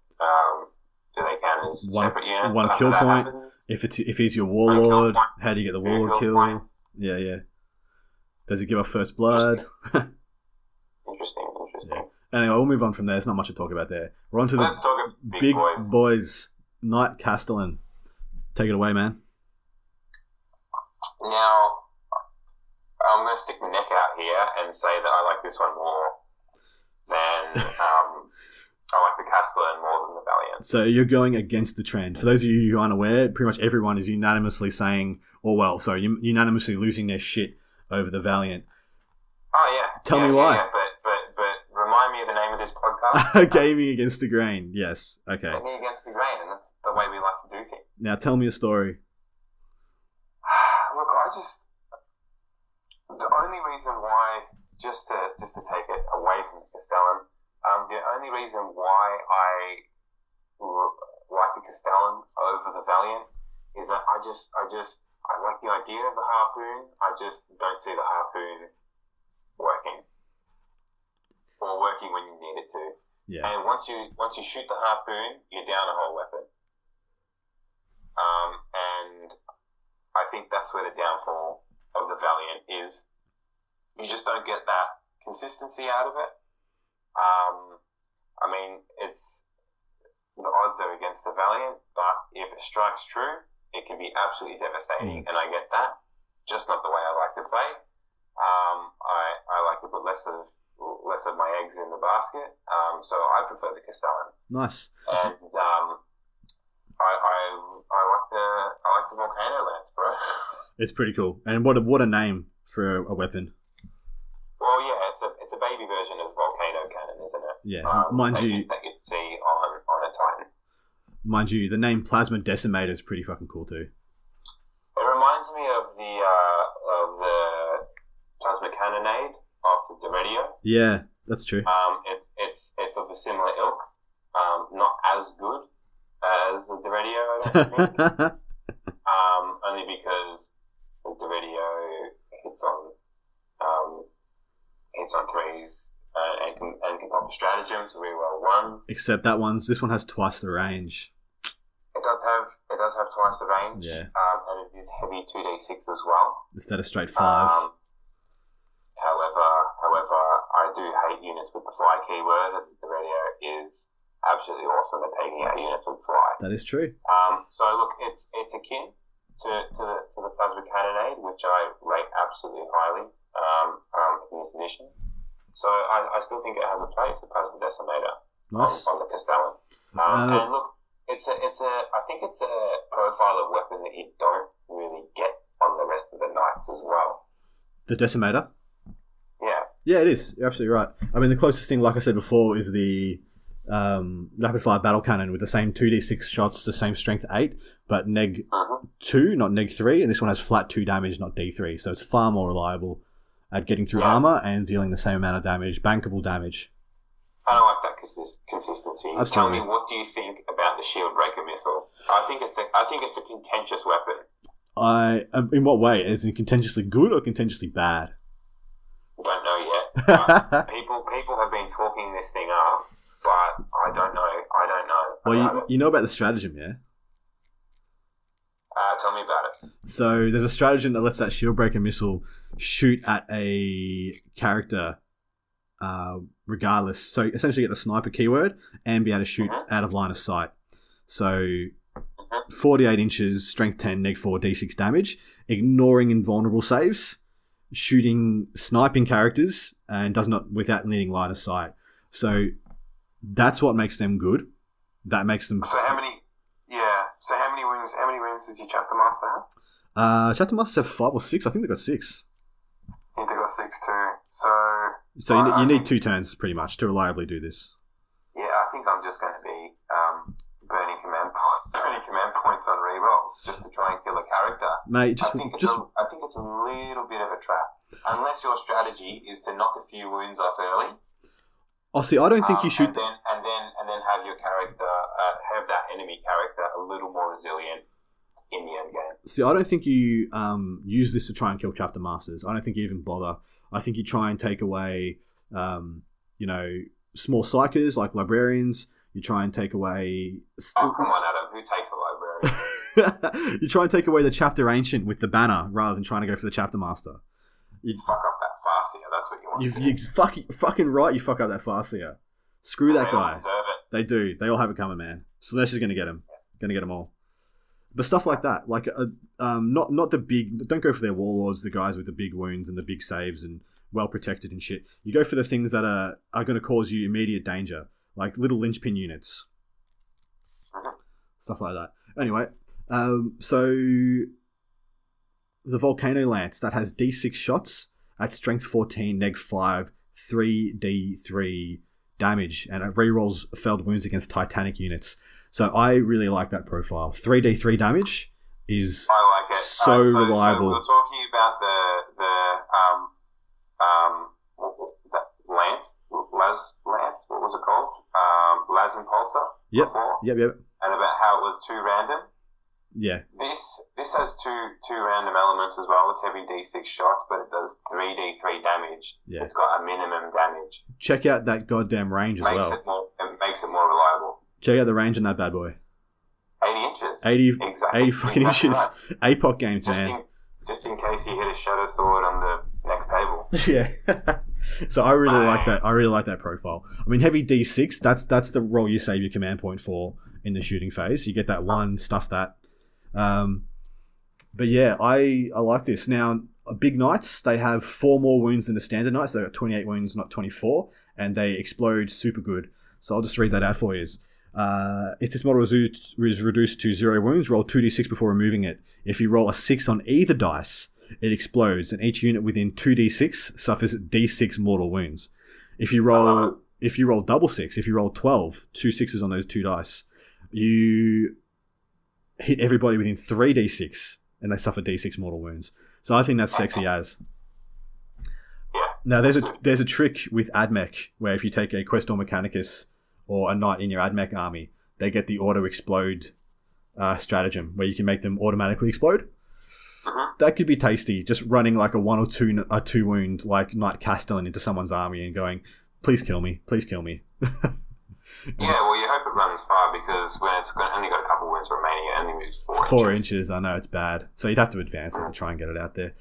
Do they count as separate units? One kill point. Happens? If he's your warlord, how do you get the warlord kill? Points. Yeah. Does he give off first blood? Interesting. Yeah. Anyway, we'll move on from there. There's not much to talk about there. We're on to Let's talk big boys. Knight Castellan. Take it away, man. Now, I'm going to stick my neck out here and say that I like this one more than I like the Castellan more than the Valiant. So you're going against the trend. For those of you who aren't aware, pretty much everyone is unanimously saying, unanimously losing their shit over the Valiant. Oh, yeah. Tell me why. Yeah, but remind me of the name of this podcast. Gaming Against the Grain. Yes. Okay. Gaming Against the Grain, and that's the way we like to do things. Now tell me a story. Look, the only reason why, just to take it away from Castellan, the only reason why I like the Castellan over the Valiant is that I like the idea of the harpoon. I just don't see the harpoon working when you need it to. Yeah. And once you shoot the harpoon, you're down a whole weapon. And I think that's where the downfall of the Valiant is. You just don't get that consistency out of it. I mean, the odds are against the Valiant, but if it strikes true, it can be absolutely devastating, and I get that. Just not the way I like to play. I like to put less of my eggs in the basket, so I prefer the Castellan. Nice. And I like the Volcano Lance, bro. It's pretty cool. And what a name for a weapon. Well, yeah, it's a baby version of Volcano Cannon, isn't it? Yeah, mind you, that you'd see on a Titan. Mind you, the name Plasma Decimator is pretty fucking cool too. It reminds me of the Plasma Cannonade of the Deredio. Yeah, that's true. It's of a similar ilk. Not as good as the Deredio, I don't think. Only because the Deredio hits on threes and can pop a stratagem to reroll ones. Except this one has twice the range. It does have twice the range. Yeah. And it is heavy 2d6 as well. Instead of straight 5s. However, I do hate units with the fly keyword, and the radio is absolutely awesome at taking out units with fly. That is true. So look, it's akin to the Plasma Cannonade, which I rate absolutely highly in this edition. So I still think it has a place, the Plasma Decimator, nice. on the Castellan. And look, I think it's a profile of weapon that you don't really get on the rest of the Knights as well. The Decimator? Yeah. Yeah, it is. You're absolutely right. I mean, the closest thing, like I said before, is the rapid fire battle cannon with the same 2d6 shots, the same strength 8, but neg 2, not neg 3, and this one has flat 2 damage, not d3, so it's far more reliable at getting through armor and dealing the same amount of damage, bankable damage. I don't like that consistency. Absolutely. Tell me, what do you think about the shield breaker missile? I think it's a contentious weapon. In what way? Is it contentiously good or contentiously bad? Don't know yet. People have been talking this thing up, but I don't know. Well, you know about the stratagem, yeah? Tell me about it. So there's a stratagem that lets that shield breaker missile shoot at a character regardless. So essentially get the sniper keyword and be able to shoot out of line of sight. So 48 inches, strength 10, neg 4, d6 damage, ignoring invulnerable saves, shooting sniping characters, and does not without needing line of sight. So that's what makes them good. That makes them. So how many wounds? How many wounds does your chapter master have? Chapter masters have 5 or 6. I think they got 6. I think they got 6 too. So you need 2 turns pretty much to reliably do this. Yeah, I think I'm just going to be burning command points on rerolls just to try and kill a character. Mate, I think it's a little bit of a trap. Unless your strategy is to knock a few wounds off early. Oh, see, I don't think you should. And then have your character, have that enemy character a little more resilient in the end game. See, I don't think you use this to try and kill chapter masters. I don't think you even bother. I think you try and take away, small psychers like librarians. You try and take away. Oh, come on, Adam. Who takes a librarian? You try and take away the chapter ancient with the banner rather than trying to go for the chapter master. You fuck up that Farseer. That's what you want. You're fucking right. You fuck up that Farseer. Screw that guy. They deserve it. They do. They all have it coming, man. Slash is going to get him. Going to get them all. But stuff like that, like not the big. Don't go for their warlords, the guys with the big wounds and the big saves and well protected and shit. You go for the things that are going to cause you immediate danger, like little linchpin units, stuff like that. Anyway, so the Volcano Lance that has D6 shots at strength 14, neg 5, 3d3 damage, and it rerolls failed wounds against Titanic units. So I really like that profile. 3d3 damage is I like it. So reliable. So we're talking about the Lance, what was it called? Las Impulsor. Yep. Before. Yep. And about how it was too random. Yeah. This has two random elements as well. It's heavy D6 shots, but it does 3d3 damage. Yeah. It's got a minimum damage. Check out that goddamn range as well. It makes it more reliable. Check out the range on that bad boy. 80 inches. 80 fucking inches. Right. APOC games, man. Just in case you hit a shadow sword on the next table. Yeah. So I really like that. I really like that profile. I mean, heavy D6. That's the roll you save your command point for in the shooting phase. You get that one, stuff that. But yeah, I like this. Now, big knights, they have 4 more wounds than the standard knights. They've got 28 wounds, not 24, and they explode super good. So I'll just read that out for you. If this model is reduced to 0 wounds, roll 2d6 before removing it. If you roll a 6 on either dice, it explodes, and each unit within 2d6 suffers d6 mortal wounds. If you roll double 6, if you roll 12, 2 6s on those 2 dice, you hit everybody within 3d6, and they suffer d6 mortal wounds. So I think that's sexy as. Yeah. Now there's a trick with AdMech where if you take a Questor Mechanicus or a knight in your AdMech army, they get the auto explode stratagem where you can make them automatically explode. That could be tasty. Just running like a 1 or 2 wound like Knight Castellan into someone's army and going, "Please kill me, please kill me." Yeah, well, you hope it runs far because when it's only got a couple wounds remaining, it only moves 4 inches. I know, it's bad. So you'd have to advance it to try and get it out there.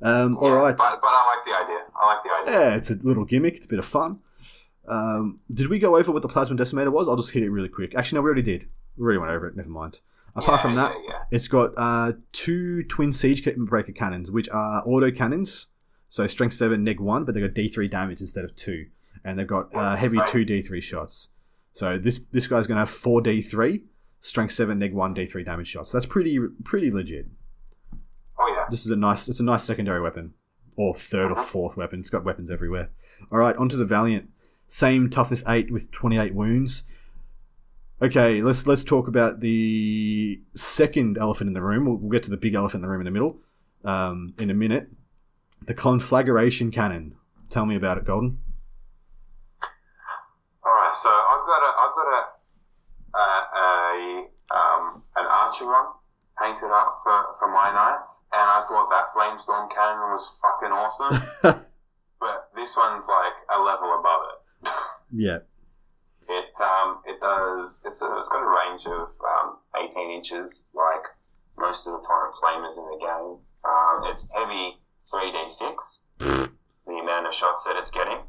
All right. But I like the idea. Yeah, it's a little gimmick. It's a bit of fun. Did we go over what the Plasma Decimator was? I'll just hit it really quick. Actually, no, we already did. We already went over it. Never mind. Apart from that, it's got 2 twin siege breaker cannons, which are auto cannons. So strength 7, neg 1, but they've got D3 damage instead of 2. And they've got heavy 2D3 shots. So this guy's going to have 4d3, strength 7, neg 1, d3 damage shots. So that's pretty legit. Oh yeah. It's a nice secondary weapon. or third or fourth weapon. It's got weapons everywhere. All right, onto the Valiant. Same toughness 8 with 28 wounds. Okay, let's talk about the second elephant in the room. We'll get to the big elephant in the room in the middle in a minute. The conflagration cannon. Tell me about it, Golden. All right, so I've got an archer one painted up for my knights, and I thought that flamestorm cannon was fucking awesome. But this one's like a level above it. Yeah. It's got a range of 18 inches, like most of the torrent flamers in the game. It's heavy 3d6, the amount of shots that it's getting.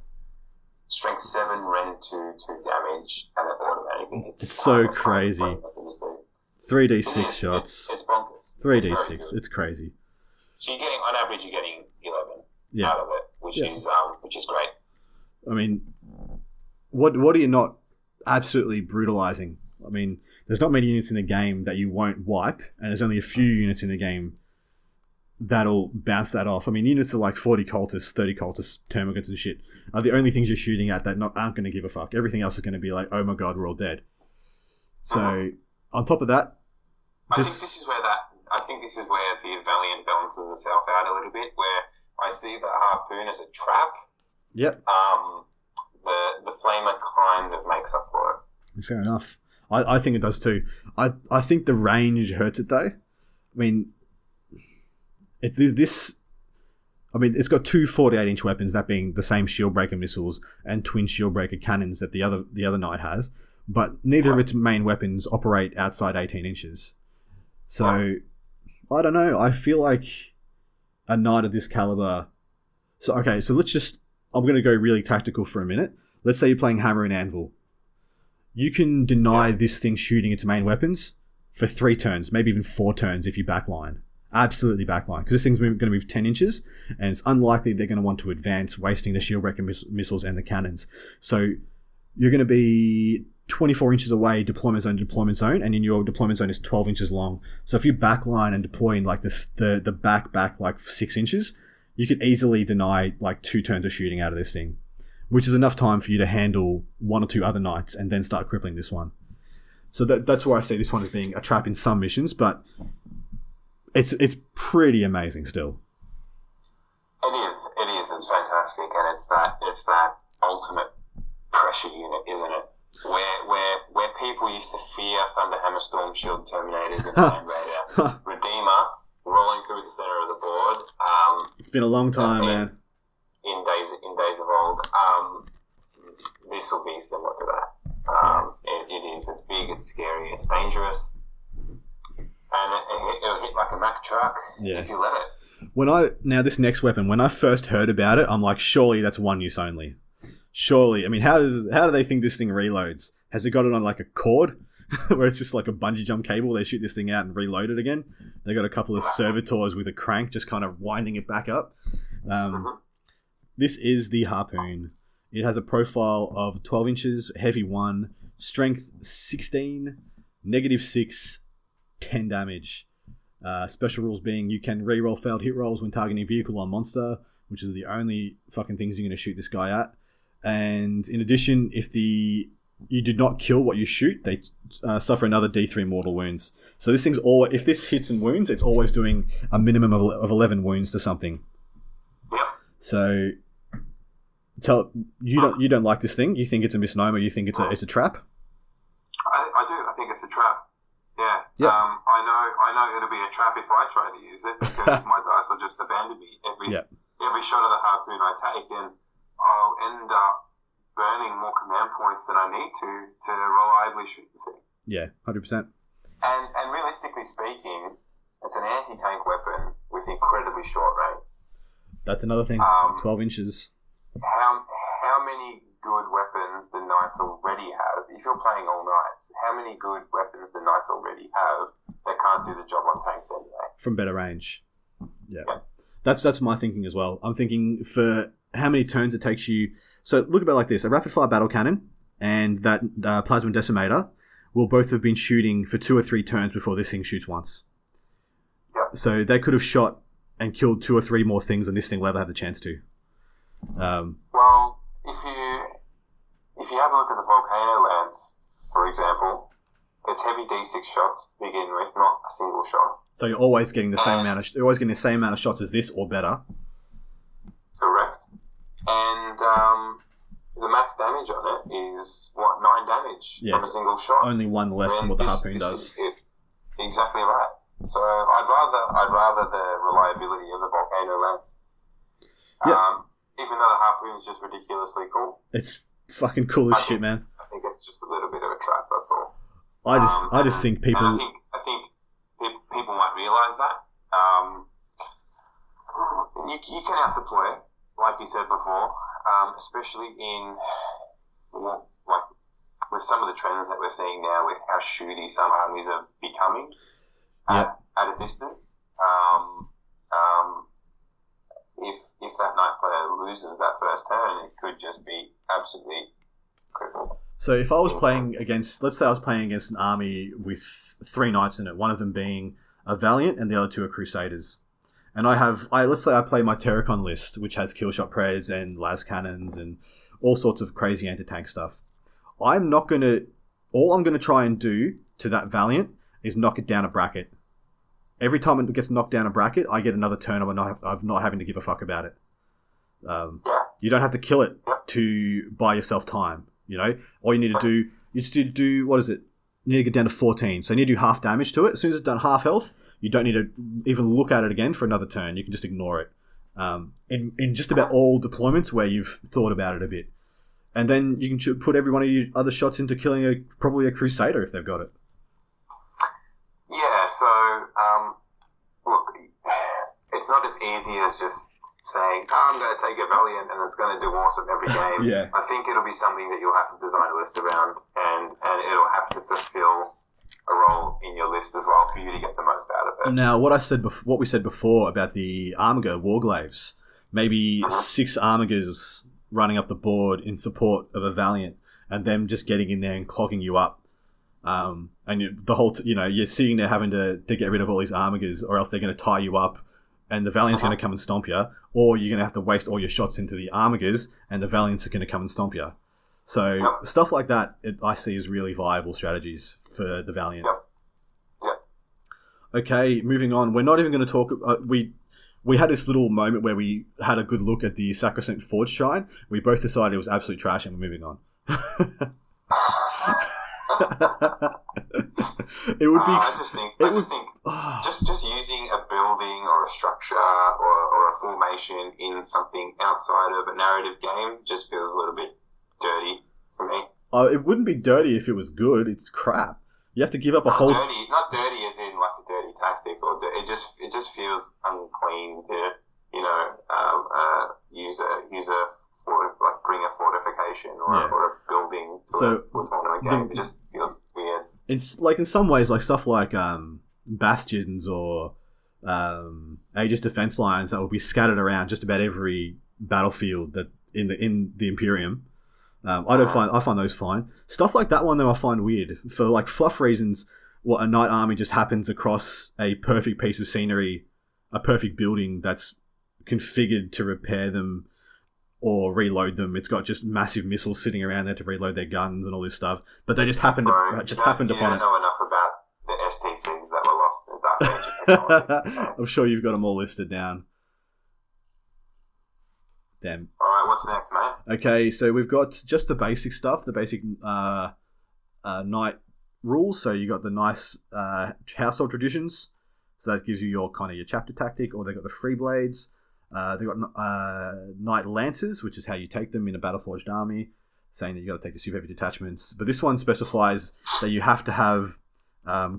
Strength 7, rend 2 damage, and it automatically hits. It's so crazy. 3d6 shots. It's bonkers. 3d6. It's crazy. So you're getting, on average, 11 out of it, which is great. I mean, what are you not absolutely brutalizing? I mean, there's not many units in the game that you won't wipe, and there's only a few units in the game that'll bounce that off. I mean, units are like 40 cultists, 30 cultists, termagants and shit are the only things you're shooting at that aren't going to give a fuck. Everything else is going to be like, oh my god, we're all dead. So, on top of that... I think this is where the Valiant balances itself out a little bit, where I see the harpoon as a trap. Yep. The flamer kind of makes up for it. Fair enough. I think it does too. I think the range hurts it though. I mean, it's got two 48-inch weapons, that being the same shieldbreaker missiles and twin shieldbreaker cannons that the other knight has, but neither of its main weapons operate outside 18 inches. So, I don't know. I feel like a knight of this caliber... So, okay, so I'm going to go really tactical for a minute. Let's say you're playing Hammer and Anvil. You can deny this thing shooting its main weapons for 3 turns, maybe even 4 turns if you backline. Absolutely backline. Because this thing's going to move 10 inches, and it's unlikely they're going to want to advance, wasting the shieldbreaker missiles and the cannons. So you're going to be 24 inches away, deployment zone to deployment zone, and in your deployment zone is 12 inches long. So if you backline and deploy in like the back like 6 inches, you could easily deny like 2 turns of shooting out of this thing, which is enough time for you to handle 1 or 2 other knights and then start crippling this one. So that's why I see this one as being a trap in some missions, but it's pretty amazing still. It is. It's fantastic, and it's that ultimate pressure unit, isn't it? Where people used to fear Thunderhammer Storm Shield Terminators in Land Raider, Redeemer rolling through the center of the board. It's been a long time, man. In days of old, this will be similar to that. It is. It's big. It's scary. It's dangerous, and it'll hit like a Mack truck if you let it. Now this next weapon, when I first heard about it, I'm like, surely that's one use only. Surely, I mean, how do they think this thing reloads? Has it got it on like a cord, where it's just like a bungee jump cable? They shoot this thing out and reload it again. They got a couple of servitors with a crank, just kind of winding it back up. This is the harpoon. It has a profile of 12 inches, heavy 1, strength 16, -6, 10 damage. Special rules being you can reroll failed hit rolls when targeting vehicle or monster, which is the only fucking things you're going to shoot this guy at. And in addition, if you did not kill what you shoot, they suffer another D3 mortal wounds. So this thing's if this hits and wounds, it's always doing a minimum of 11 wounds to something. So you don't like this thing? You think it's a misnomer? You think it's a trap? I do. I think it's a trap. Yeah. I know it'll be a trap if I try to use it, because my dice will just abandon me every shot of the harpoon I take, and I'll end up burning more command points than I need to reliably shoot the thing. Yeah, 100%. And realistically speaking, it's an anti-tank weapon with incredibly short range. That's another thing. 12 inches. How many good weapons do knights already have? If you're playing all knights, how many good weapons do knights already have that can't do the job on tanks anyway? From better range. Yeah. That's my thinking as well. I'm thinking for how many turns it takes you. So look about it like this: a rapid fire battle cannon and that plasma decimator will both have been shooting for 2 or 3 turns before this thing shoots once. Yep. So they could have shot and killed 2 or 3 more things than this thing will ever have the chance to. Well, if you have a look at the volcano lance, for example, it's heavy D6 shots to begin with, not a single shot. So you're always getting the same amount of shots as this, or better. Correct. And the max damage on it is 9 damage from a single shot. Only 1 less than what the harpoon does. Exactly right. So I'd rather the reliability of the volcano lance. Even though the harpoon is just ridiculously cool. It's fucking cool as shit, man. I think it's just a little bit of a trap. That's all. I just think people. I think people might realise that. You can outdeploy it, like you said before, especially in like with some of the trends that we're seeing now, with how shooty some armies are becoming at a distance. If that knight player loses that first turn, it could just be absolutely crippled. So if I was playing against, let's say I was playing against an army with 3 knights in it, one of them being a Valiant and the other 2 are Crusaders, and let's say I play my Terracon list, which has killshot prayers and las cannons and all sorts of crazy anti-tank stuff. All I'm going to try and do to that Valiant is knock it down a bracket. Every time it gets knocked down a bracket, I get another turn of not having to give a fuck about it. You don't have to kill it to buy yourself time. You know, all you need to do, you just need to do, what is it? You need to get down to 14. So you need to do half damage to it. As soon as it's done half health, you don't need to even look at it again for another turn. You can just ignore it. In just about all deployments where you've thought about it a bit. And then you can put every one of your other shots into killing probably a Crusader if they've got it. Yeah, so, look, it's not as easy as just saying, I'm going to take a Valiant and it's going to do awesome every game. Yeah. I think it'll be something that you'll have to design a list around, and it'll have to fulfill a role in your list as well for you to get the most out of it. Now, what we said before about the Armiger Warglaves, maybe 6 Armigers running up the board in support of a Valiant, and them just getting in there and clogging you up. And you're sitting there having to get rid of all these Armigers, or else they're going to tie you up, and the Valiant's going to come and stomp you, or you're going to have to waste all your shots into the Armigers, and the Valiant's are going to come and stomp you. So stuff like that, I see as really viable strategies for the Valiant. Okay, moving on. We're not even going to talk. We had this little moment where we had a good look at the Sacrosanct Forge Shrine. We both decided it was absolute trash, and we're moving on. It would be. I just think just using a building or a structure or a formation in something outside of a narrative game just feels a little bit dirty for me. It wouldn't be dirty if it was good. It's crap. You have to give up a whole. Not dirty as in like a dirty tactic, or it just feels unclean to bring a fortification or a building to a tournament game. It just feels weird. It's like in some ways, like stuff like bastions or Aegis defense lines that will be scattered around just about every battlefield that in the Imperium. I find those fine. Stuff like that one though I find weird. For like fluff reasons, a knight army just happens across a perfect piece of scenery, a perfect building that's configured to repair them or reload them. It's got just massive missiles sitting around there to reload their guns and all this stuff. But they just happened upon it. You don't know enough about the STCs that were lost in the Dark Age technology. I'm sure you've got them all listed down. Damn. Alright, what's next, mate? Okay, so we've got just the basic stuff, the basic knight rules. So you got the nice household traditions. So that gives you your chapter tactic, or they got the free blades. They've got knight lances, which is how you take them in a battle-forged army, saying that you got to take the super heavy detachments. But this one specifies that you have to have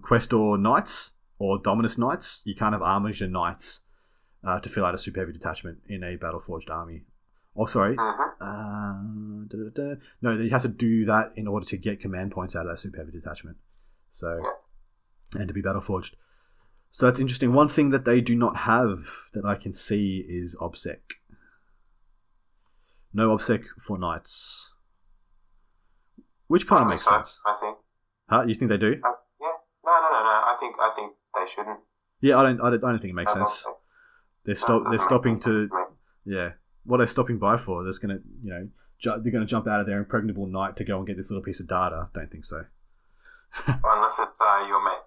Questor knights or Dominus knights. You can't have Armiger knights to fill out a super heavy detachment in a battle-forged army. Oh, sorry. No, you have to do that in order to get command points out of that super heavy detachment. So, and to be battle forged. So that's interesting. One thing that they do not have that I can see is OBSEC. No OBSEC for knights. Which kind of makes sense. I think. Huh? You think they do? Yeah. No. I think they shouldn't. Yeah, I don't think it makes sense. They're stopping to what they're stopping by for. They're gonna they're gonna jump out of their impregnable knight to go and get this little piece of data. Don't think so. Unless it's your mate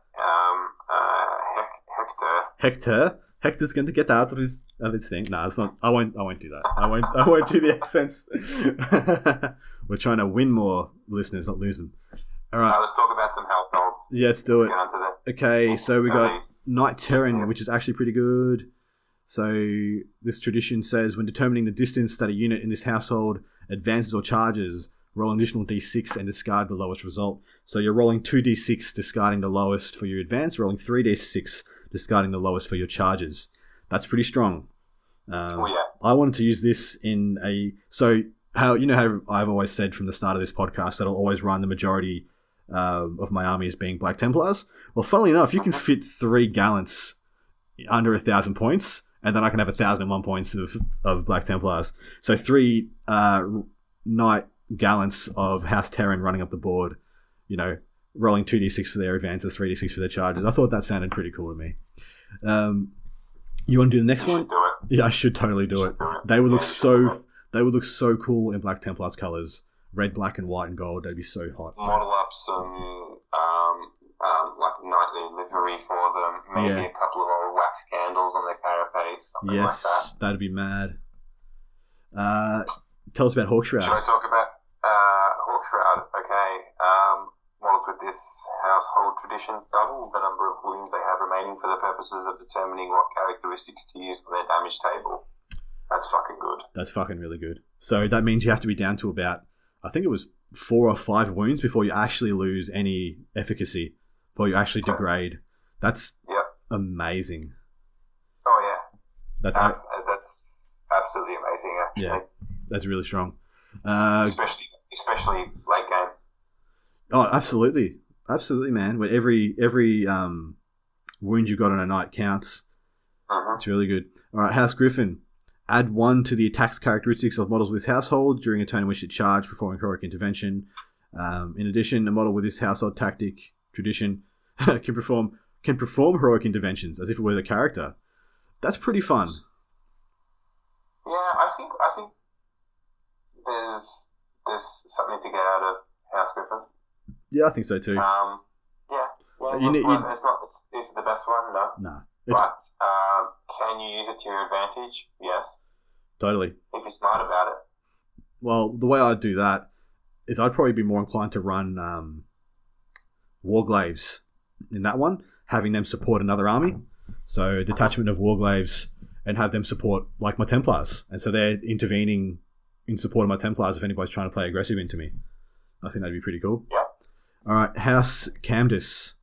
Hector. Hector's going to get out of his thing. No, it's not. I won't do that. I won't do the accents. We're trying to win more listeners, not lose them. All right. Let's talk about some households. Yeah, let's do it. Okay, so we got Knight Terran, which is actually pretty good. So this tradition says when determining the distance that a unit in this household advances or charges, roll an additional d6 and discard the lowest result. So you're rolling 2d6, discarding the lowest for your advance, rolling 3d6, discarding the lowest for your charges. That's pretty strong. I wanted to use this in a... So how I've always said from the start of this podcast that I'll always run the majority of my army as being Black Templars? Well, funnily enough, you can fit 3 gallants under 1,000 points, and then I can have 1,001 points of Black Templars. So 3 Knight Gallants of House Terran running up the board, rolling 2d6 for their advances, 3d6 for their charges. I thought that sounded pretty cool to me. You want to do the next one? Do it. Yeah, I should totally do it. They would look so cool in Black Templars colours. Red, black, and white and gold. They'd be so hot. Model up some like knightly livery for them. Maybe a couple of old wax candles on their carapace. Something like that. That'd be mad. Tell us about Hawkshroud. Should I talk about Hawkshroud? Okay. Models with this household tradition double the number of wounds they have remaining for the purposes of determining what characteristics to use on their damage table. That's fucking good. That's fucking really good. So that means you have to be down to about, I think it was 4 or 5 wounds before you actually lose any efficacy, before you actually degrade. That's amazing. Oh, yeah. That's absolutely amazing, actually. Yeah, that's really strong. Especially late game. Oh, absolutely. Absolutely, man. When every wound you got on a knight counts. It's really good. All right, House Griffin. Add 1 to the attacks characteristics of models with this household during a turn in which it charged performing heroic intervention. In addition, a model with this household tactic tradition can perform heroic interventions as if it were the character. That's pretty fun. Yeah, I think there's something to get out of House Griffin. Yeah, I think so too. Yeah. Well, this is the best one, no. Nah. But can you use it to your advantage? Yes. Totally. If you're smart about it. Well, the way I'd do that is I'd probably be more inclined to run Warglaves in that one, having them support another army. So detachment of Warglaves and have them support like my Templars. And so they're intervening in support of my Templars if anybody's trying to play aggressive into me. I think that'd be pretty cool. Yeah. All right, House Camdus,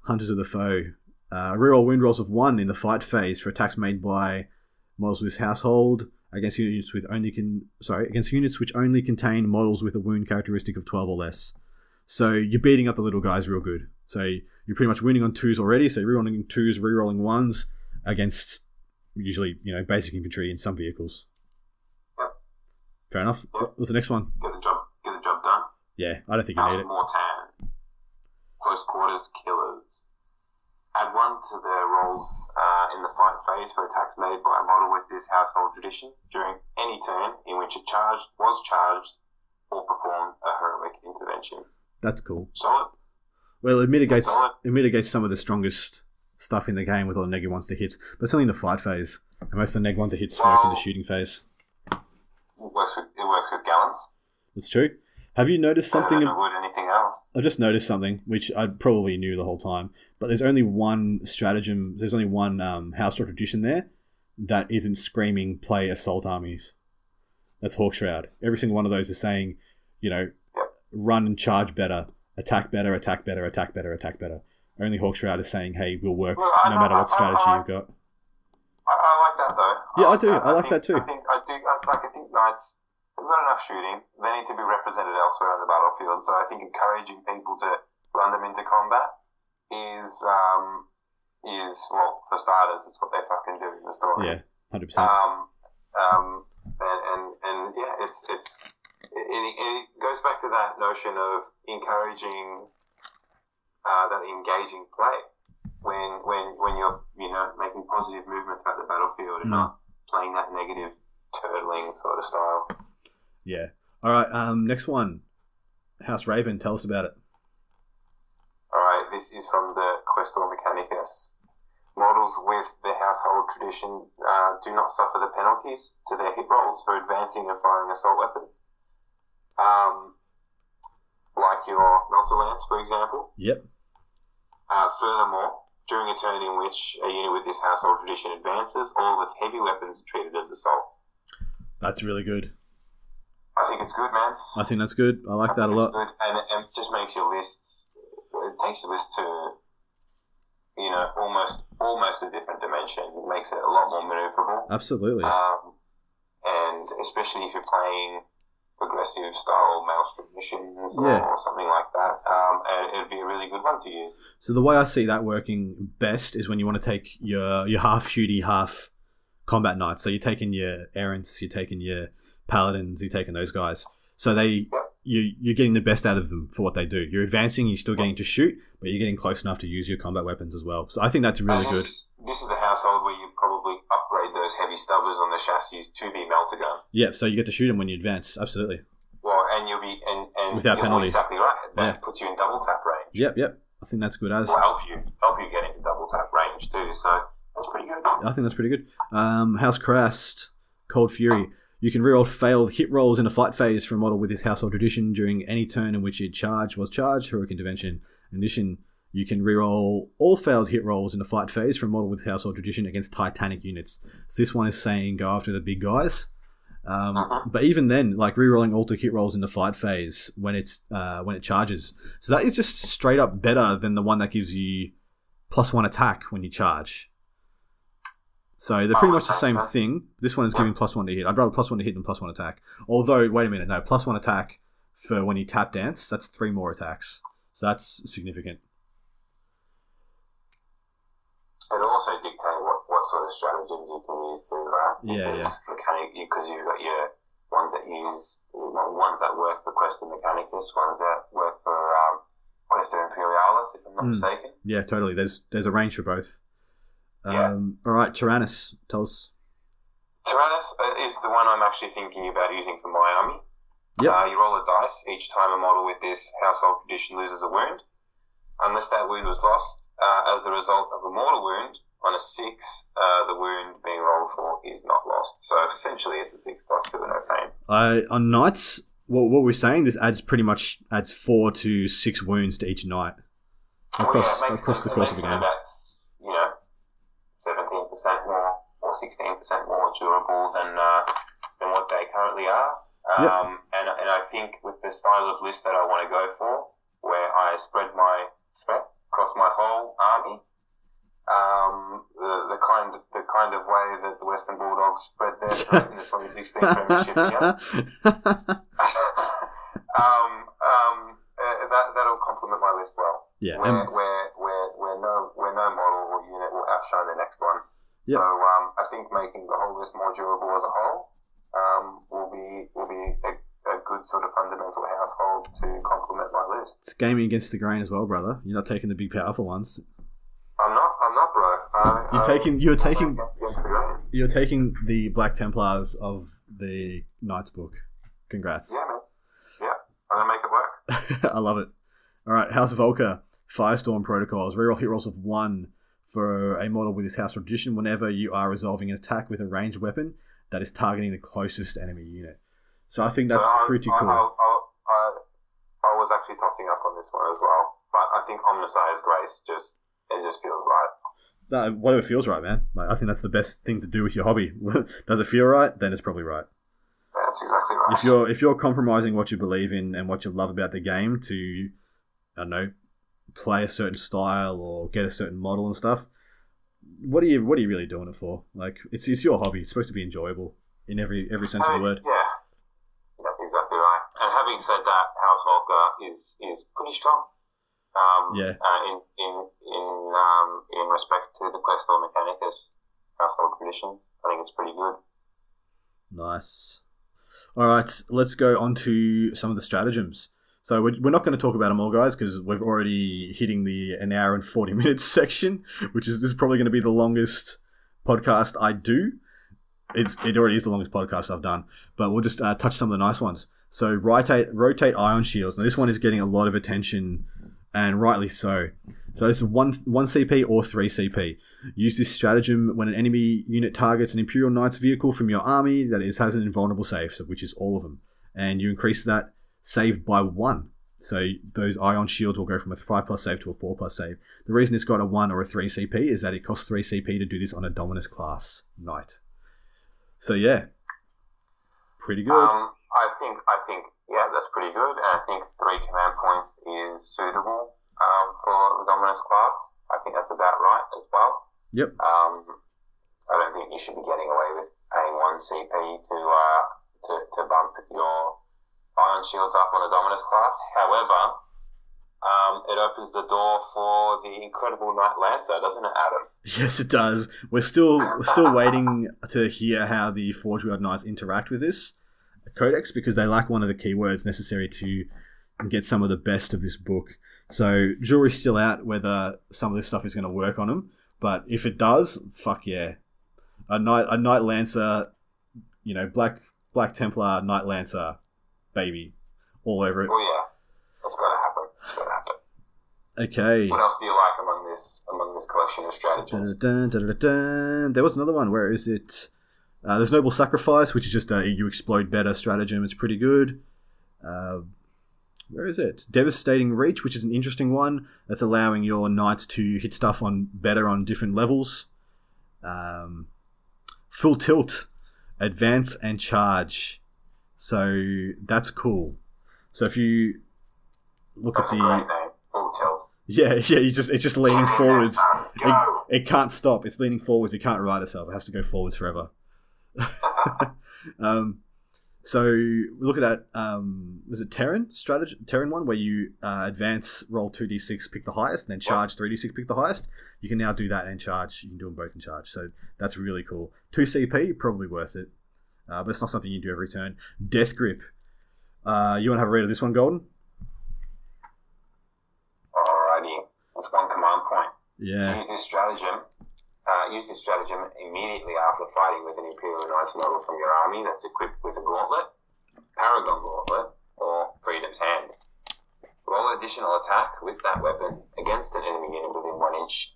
Hunters of the Foe. Reroll wound rolls of 1 in the fight phase for attacks made by models with this household against units which only contain models with a wound characteristic of 12 or less. So you're beating up the little guys real good. So you're pretty much winning on 2s already. So you're rerolling 2s, rerolling 1s against usually basic infantry in some vehicles. Yep. Fair enough. Yep. What's the next one? Get the job done. Yeah, I don't think you need it. Mortan. Close quarters killers. Add 1 to their rolls in the fight phase for attacks made by a model with this household tradition during any turn in which it was charged or performed a heroic intervention. That's cool. Solid. Well, it mitigates some of the strongest stuff in the game with all the neg 1s to hits, but it's only in the fight phase. And most of the neg 1 to hits work in the shooting phase. It works with gallants. That's true. Have you noticed something? Anything else? I just noticed something, which I probably knew the whole time, but there's only one stratagem, there's only one house or tradition there that isn't screaming play assault armies. That's Hawkshroud. Every single one of those is saying, run and charge better, attack better, attack better, attack better, attack better. Only Hawkshroud is saying, hey, we'll work no matter what strategy you've got. I like that though. Yeah, I do. I like that too. I think Knights, they've got enough shooting. They need to be represented elsewhere on the battlefield. So I think encouraging people to run them into combat is well, for starters, it's what they fucking do in the stories. Yeah, 100%. And yeah, it goes back to that notion of encouraging that engaging play. when you're making positive movement throughout the battlefield and not playing that negative turtling sort of style. Yeah. All right. Next one, House Raven. Tell us about it. All right. This is from the Questor Mechanicus. Models with the household tradition do not suffer the penalties to their hit rolls for advancing and firing assault weapons. Like your Melter Lance, for example. Yep. Furthermore, during a turn in which a unit with this household tradition advances, all of its heavy weapons are treated as assault. That's really good. I think it's good, man. I think that's good. I like that a lot. It's good, and it just makes your lists. It takes your list to, almost a different dimension. It makes it a lot more maneuverable. Absolutely. And especially if you're playing progressive style Maelstrom missions or something like that, and it'd be a really good one to use. So the way I see that working best is when you want to take your half shooty, half combat knights. So you're taking your errants, you're taking your paladins, you're taking those guys. So you're getting the best out of them for what they do. You're advancing, you're still getting to shoot, but you're getting close enough to use your combat weapons as well. So I think that's really good. This is the household where you probably upgrade those heavy stubbers on the chassis to be melter guns. Yeah, so you get to shoot them when you advance. Absolutely. Well, and you'll be and without penalty. Exactly right. That puts you in double tap range. Yep. I think that's good as. Will help you get into double tap range too. So that's pretty good. I think that's pretty good. House Crest, Cold Fury. You can reroll failed hit rolls in a fight phase for a model with this household tradition during any turn in which it was charged. Heroic Intervention. In addition, you can reroll all failed hit rolls in a fight phase for a model with household tradition against Titanic units. So this one is saying go after the big guys. But even then, like rerolling all 2 hit rolls in the fight phase when it charges. So that is just straight up better than the one that gives you +1 attack when you charge. So they're pretty much the same thing. This one is giving +1 to hit. I'd rather +1 to hit than +1 attack. Although, wait a minute, no, +1 attack for when you tap dance, that's 3 more attacks. So that's significant. It'll also dictate what sort of stratagems you can use too, right? Because you've got your ones that work for Questor Mechanicus, ones that work for Questor Imperialis, if I'm not mistaken. Yeah, totally. There's a range for both. All right, Tyrannus, tell us. Tyrannus is the one I'm actually thinking about using for my army. Yep. You roll a dice each time a model with this household tradition loses a wound. Unless that wound was lost as the result of a mortal wound, on a 6, the wound being rolled for is not lost. So essentially it's a 6 + 2 and no pain. On knights, what we're saying, this adds 4 to 6 wounds to each knight across the course of the game. That's 17% more or 16% more durable than what they currently are. And I think with the style of list that I want to go for, where I spread my threat across my whole army, the kind of way that the Western Bulldogs spread their threat in the 2016 Premiership year, that'll complement my list well. Yeah, where no model or unit will outshine the next one. Yep. So I think making the whole list more durable as a whole will be a good sort of fundamental household to complement my list. It's gaming against the grain as well, brother. You're not taking the big powerful ones. I'm not, bro. You're taking the Black Templars of the Knights book. Congrats. Yeah, man. Yeah, I'm gonna make it work. I love it. All right, House Volker, Firestorm Protocols. Reroll hit rolls of 1 for a model with this house tradition whenever you are resolving an attack with a ranged weapon that is targeting the closest enemy unit. So I think that's pretty cool. I was actually tossing up on this one as well, but I think Omnissiah's Grace just feels right. No, whatever feels right, man. Like, I think that's the best thing to do with your hobby. Does it feel right? Then it's probably right. That's exactly right. If you're compromising what you believe in and what you love about the game to, I don't know, play a certain style or get a certain model and stuff, what are you really doing it for? Like, it's your hobby. It's supposed to be enjoyable in every sense of the word. Yeah, that's exactly right. And having said that, House Volker is pretty strong. In respect to the Questor Mechanicus household traditions, I think it's pretty good. Nice. All right, let's go on to some of the stratagems. So we're not going to talk about them all, guys, because we're already hitting the an hour and 40 minutes section, this is probably going to be the longest podcast I do. It already is the longest podcast I've done, but we'll just touch some of the nice ones. So rotate ion shields. Now this one is getting a lot of attention, and rightly so. So this is one CP or 3 CP. Use this stratagem when an enemy unit targets an Imperial Knights vehicle from your army that has an invulnerable save, which is all of them, and you increase that save by 1. So those ion shields will go from a 5+ save to a 4+ save. The reason it's got a 1 or a 3 CP is that it costs 3 CP to do this on a Dominus class knight. So yeah, pretty good. I think that's pretty good, and I think 3 command points is suitable for the Dominus class. I think that's about right as well. Yep. I don't think you should be getting away with paying 1 CP to bump your ion shields up on a Dominus class. However, it opens the door for the incredible Knight Lancer, doesn't it, Adam? Yes, it does. We're still waiting to hear how the Forge World Knights interact with this codex, because they lack one of the keywords necessary to get some of the best of this book. So jury's still out whether some of this stuff is going to work on them. But if it does, fuck yeah, a Knight Lancer, Black Templar Knight Lancer, baby, all over it. Oh yeah, that's going to happen. It's going to happen. Okay. What else do you like among this collection of stratagems? There was another one. Where is it? There's Noble Sacrifice, which is just a you explode better stratagem. It's pretty good. Where is it? Devastating Reach, which is an interesting one. That's allowing your knights to hit stuff better on different levels. Full Tilt, Advance and Charge. So that's cool. So if you look that's at a great name, Full Tilt. Yeah, it's just leaning forwards. It can't stop. It's leaning forwards. It can't right itself. It has to go forwards forever. So look at that. Was it Terran one where you advance, roll 2d6, pick the highest, and then charge 3d6, pick the highest? You can now do that and charge. You can do them both in charge. So that's really cool. 2 CP, probably worth it. But it's not something you do every turn. Death Grip. You want to have a read of this one, Golden? Alrighty. It's 1 command point. Yeah. To use this stratagem immediately after fighting with an Imperial Knights model from your army that's equipped with a gauntlet, Paragon Gauntlet, or Freedom's Hand. Roll additional attack with that weapon against an enemy unit within 1 inch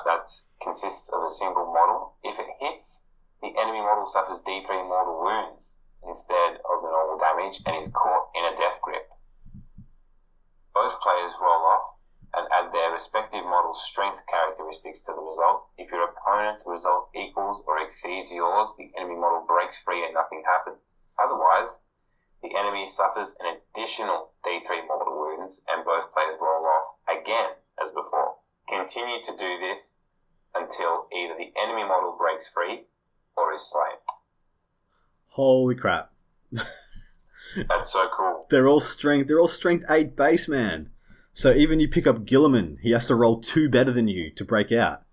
that consists of a single model. If it hits, the enemy model suffers D3 mortal wounds instead of the normal damage and is caught in a death grip. Both players roll off and add their respective model's strength characteristics to the result. If your opponent's result equals or exceeds yours, the enemy model breaks free and nothing happens. Otherwise, the enemy suffers an additional D3 mortal wounds and both players roll off again as before. Continue to do this until either the enemy model breaks free or is slain. Holy crap. That's so cool. They're all strength 8 base, man. So even you pick up Gilliman, he has to roll 2 better than you to break out.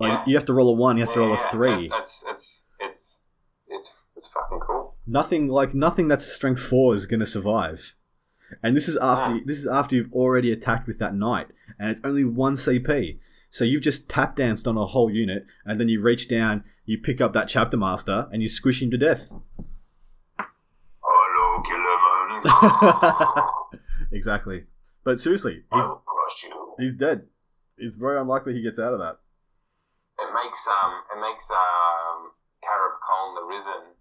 Like, you have to roll a 1, he has to roll a 3. It's fucking cool. Nothing that's strength 4 is going to survive. And this is after you've already attacked with that knight, and it's only 1 CP. So you've just tap danced on a whole unit, and then you reach down, you pick up that chapter master, and you squish him to death. Hello, Gilliman. Exactly. But seriously, he's dead. It's very unlikely he gets out of that. It makes Carib Colm the Risen,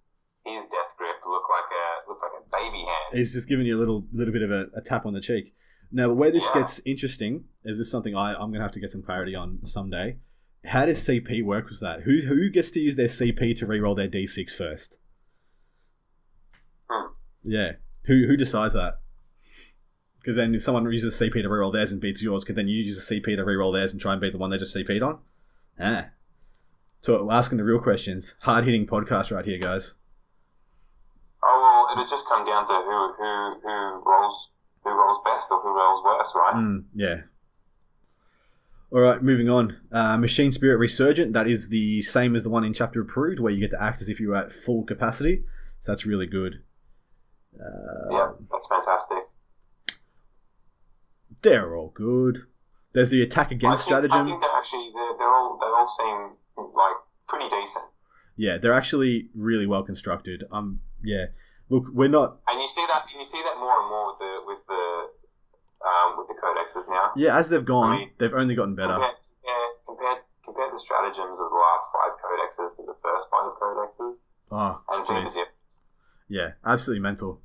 his death grip look like a baby hand. He's just giving you a little bit of a tap on the cheek. Now, the way this gets interesting is this something I'm going to have to get some clarity on someday. How does CP work with that? Who gets to use their CP to reroll their D6 first? Yeah. Who decides that? Because then if someone uses CP to reroll theirs and beats yours, could then you use a CP to reroll theirs and try and beat the one they just CP'd on? So we're asking the real questions. Hard-hitting podcast right here, guys. Oh, well, it'll just come down to who rolls best or who rolls worse, right? Yeah. All right, moving on. Machine Spirit Resurgent. That is the same as the one in Chapter Approved, where you get to act as if you were at full capacity. So that's really good. Yeah, that's fantastic. They're all good. There's the attack against stratagem. I think that actually they all seem like pretty decent. Yeah, they're actually really well constructed. Yeah. Look, we're not. And you see that more and more with the codexes now. Yeah, as they've gone, they've only gotten better. Compare the stratagems of the last 5 codexes to the first 5 codexes, and see the difference. Yeah, absolutely mental.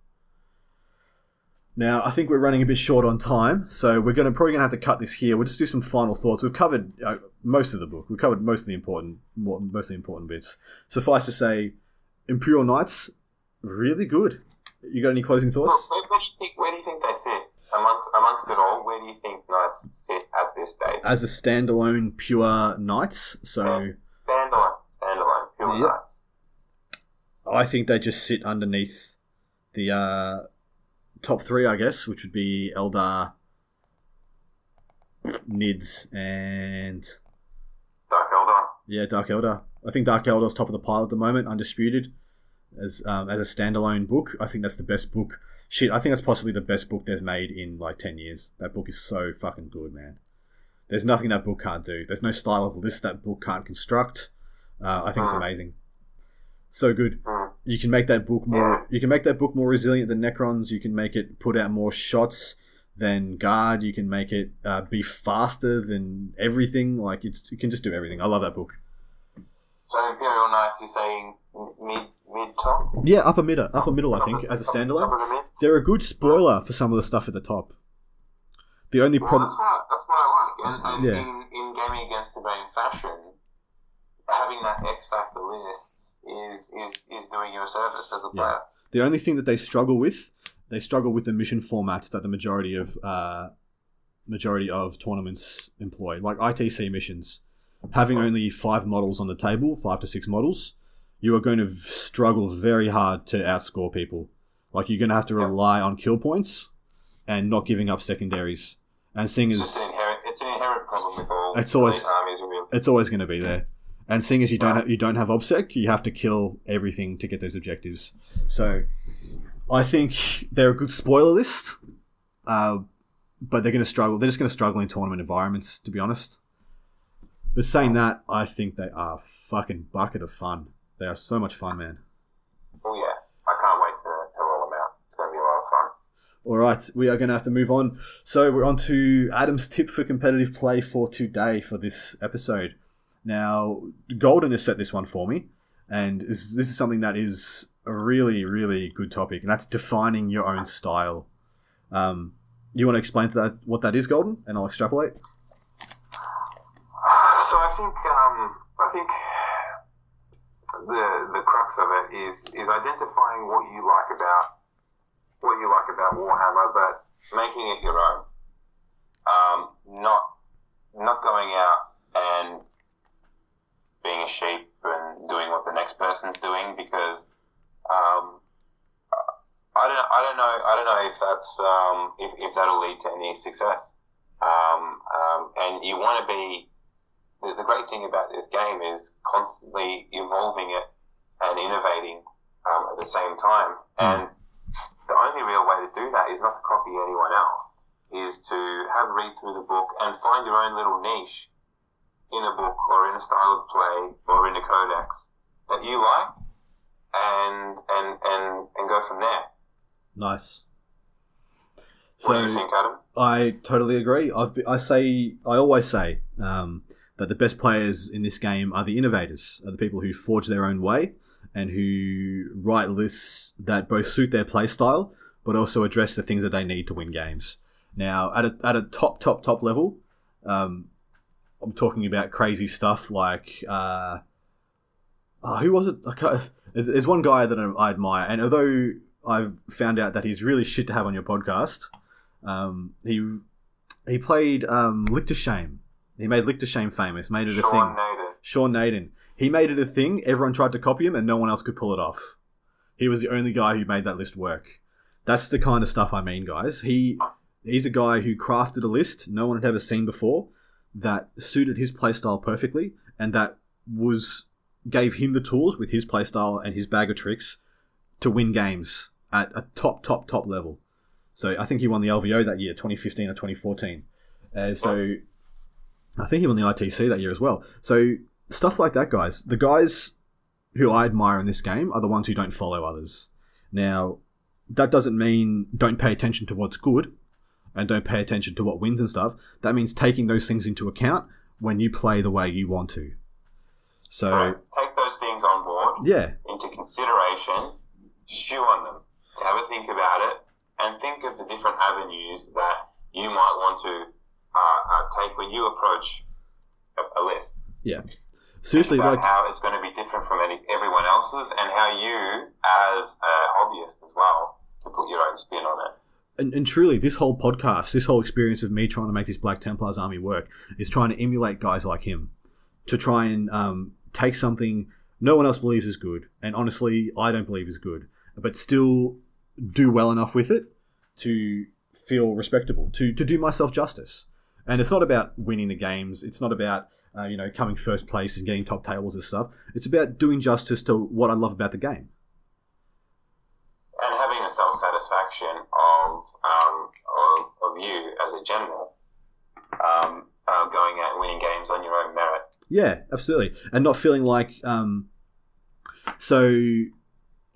Now, I think we're running a bit short on time, so we're probably gonna have to cut this here. We'll just do some final thoughts. We've covered most of the book. We've covered most of the important bits. Suffice to say, Imperial Knights, really good. You got any closing thoughts? Where do you think they sit amongst it all? Where do you think Knights sit at this stage? As a standalone pure Knights, so standalone pure Knights. I think they just sit underneath the top 3, I guess, which would be Eldar, Nids, and Dark Eldar. Yeah, Dark Eldar. I think Dark Eldar's top of the pile at the moment, undisputed. As a standalone book, I think that's the best book. Shit, I think that's possibly the best book they've made in like 10 years. That book is so fucking good, man. There's nothing that book can't do. There's no style of list that book can't construct. I think it's amazing. So good. You can make that book more. You can make that book more resilient than Necrons. You can make it put out more shots than Guard. You can make it be faster than everything. Like you can just do everything. I love that book. So Imperial Knights, you're saying mid top? Yeah, upper middle. I think as a standalone, they're a good spoiler for some of the stuff at the top. The only problem. That's what I like. And in gaming against the grain fashion, having that X Factor list is doing you a service as a player. The only thing that they struggle with the mission formats that the majority of tournaments employ, like ITC missions. Having only 5 models on the table, 5 to 6 models, you are going to struggle very hard to outscore people. Like, you're going to have to rely on kill points and not giving up secondaries. And seeing as it's an inherent problem with all armies. Really. It's always going to be there. And seeing as you don't have OBSEC, you have to kill everything to get those objectives. So, I think they're a good spoiler list, but they're going to struggle. They're just going to struggle in tournament environments, to be honest. But saying that, I think they are a fucking bucket of fun. They are so much fun, man. Oh yeah, I can't wait to roll them out. It's going to be a lot of fun. All right, we are going to have to move on. So we're on to Adam's tip for competitive play for today for this episode. Now, Golden has set this one for me, and this is something that is a really, really good topic, and that's defining your own style. You want to explain what that is, Golden, and I'll extrapolate? So I think the crux of it is identifying what you like about Warhammer, but making it your own. Not going out and being a sheep and doing what the next person's doing, because I don't know if that's if that'll lead to any success. And you want to be. The great thing about this game is constantly evolving it and innovating at the same time. And the only real way to do that is not to copy anyone else, is to have a read through the book and find your own little niche in a book or in a style of play or in a codex that you like, and go from there. Nice. So, what do you think, Adam? I totally agree. I always say that the best players in this game are the innovators, are the people who forge their own way and who write lists that both suit their play style but also address the things that they need to win games. Now, at a top level, I'm talking about crazy stuff like who was it? There's one guy that I admire, and although I've found out that he's really shit to have on your podcast, he played Lick to Shame. He made Lick to Shame famous, made it a thing. Sean Naden. He made it a thing. Everyone tried to copy him, and no one else could pull it off. He was the only guy who made that list work. That's the kind of stuff I mean, guys. He's a guy who crafted a list no one had ever seen before that suited his playstyle perfectly, and that gave him the tools with his playstyle and his bag of tricks to win games at a top level. So I think he won the LVO that year, 2015 or 2014. So I think he won the ITC that year as well. So stuff like that, guys. The guys who I admire in this game are the ones who don't follow others. Now, that doesn't mean don't pay attention to what's good and don't pay attention to what wins and stuff. That means taking those things into account when you play the way you want to. So right. Take those things on board into consideration, stew on them, have a think about it, and think of the different avenues that you might want to take when you approach a list. Yeah. Seriously, like how it's going to be different from everyone else's, and how you, as a hobbyist as well, can put your own spin on it. And truly, this whole podcast, this whole experience of me trying to make this Black Templars army work is trying to emulate guys like him, to try and take something no one else believes is good, and honestly, I don't believe is good, but still do well enough with it to feel respectable, to do myself justice. And it's not about winning the games. It's not about coming first place and getting top tables and stuff. It's about doing justice to what I love about the game. And having a self-satisfaction of you as a general, going out and winning games on your own merit. Yeah, absolutely. And not feeling like... So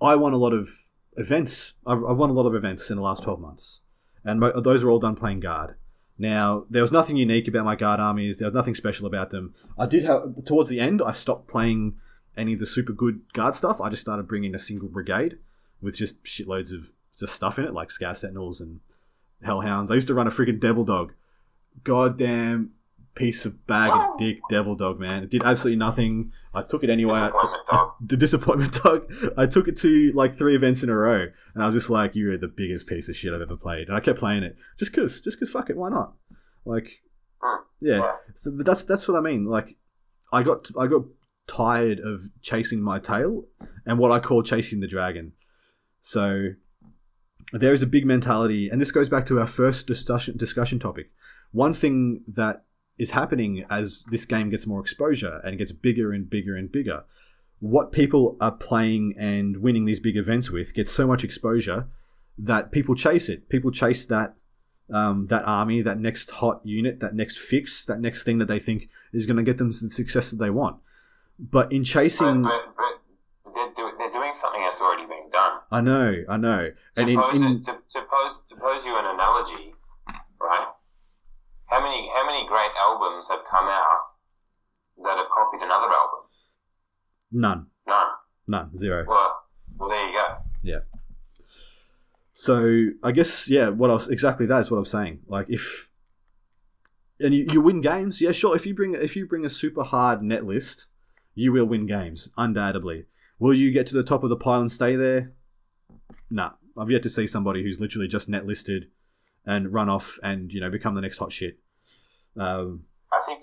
I won a lot of events. I've won a lot of events in the last 12 months. And those were all done playing guard. Now, there was nothing unique about my guard armies. There was nothing special about them. I did have... Towards the end, I stopped playing any of the super good guard stuff. I just started bringing a single brigade with just shitloads of just stuff in it, like Scout Sentinels and Hellhounds. I used to run a freaking Devil Dog. Goddamn piece of bag of dick Devil Dog, man. It did absolutely nothing. I took it anyway. The Disappointment Dog. I took it to like 3 events in a row, and I was just like, "You're the biggest piece of shit I've ever played." And I kept playing it just cause fuck it, why not? Like, yeah. So, but that's what I mean. Like, I got tired of chasing my tail and what I call chasing the dragon. So there is a big mentality, and this goes back to our first discussion topic. One thing that is happening as this game gets more exposure and gets bigger and bigger and bigger, what people are playing and winning these big events with gets so much exposure that people chase it. People chase that army, that next hot unit, that next fix, that next thing that they think is going to get them the success that they want. But in chasing... But they're doing something that's already been done. I know. To pose you an analogy, right? How many great albums have come out that have copied another album? None. Zero. Well, there you go. Yeah. So I guess exactly that is what I'm saying. Like and you win games, yeah, sure. If you bring a super hard net list, you will win games, undoubtedly. Will you get to the top of the pile and stay there? Nah. I've yet to see somebody who's literally just net listed and run off and become the next hot shit. I think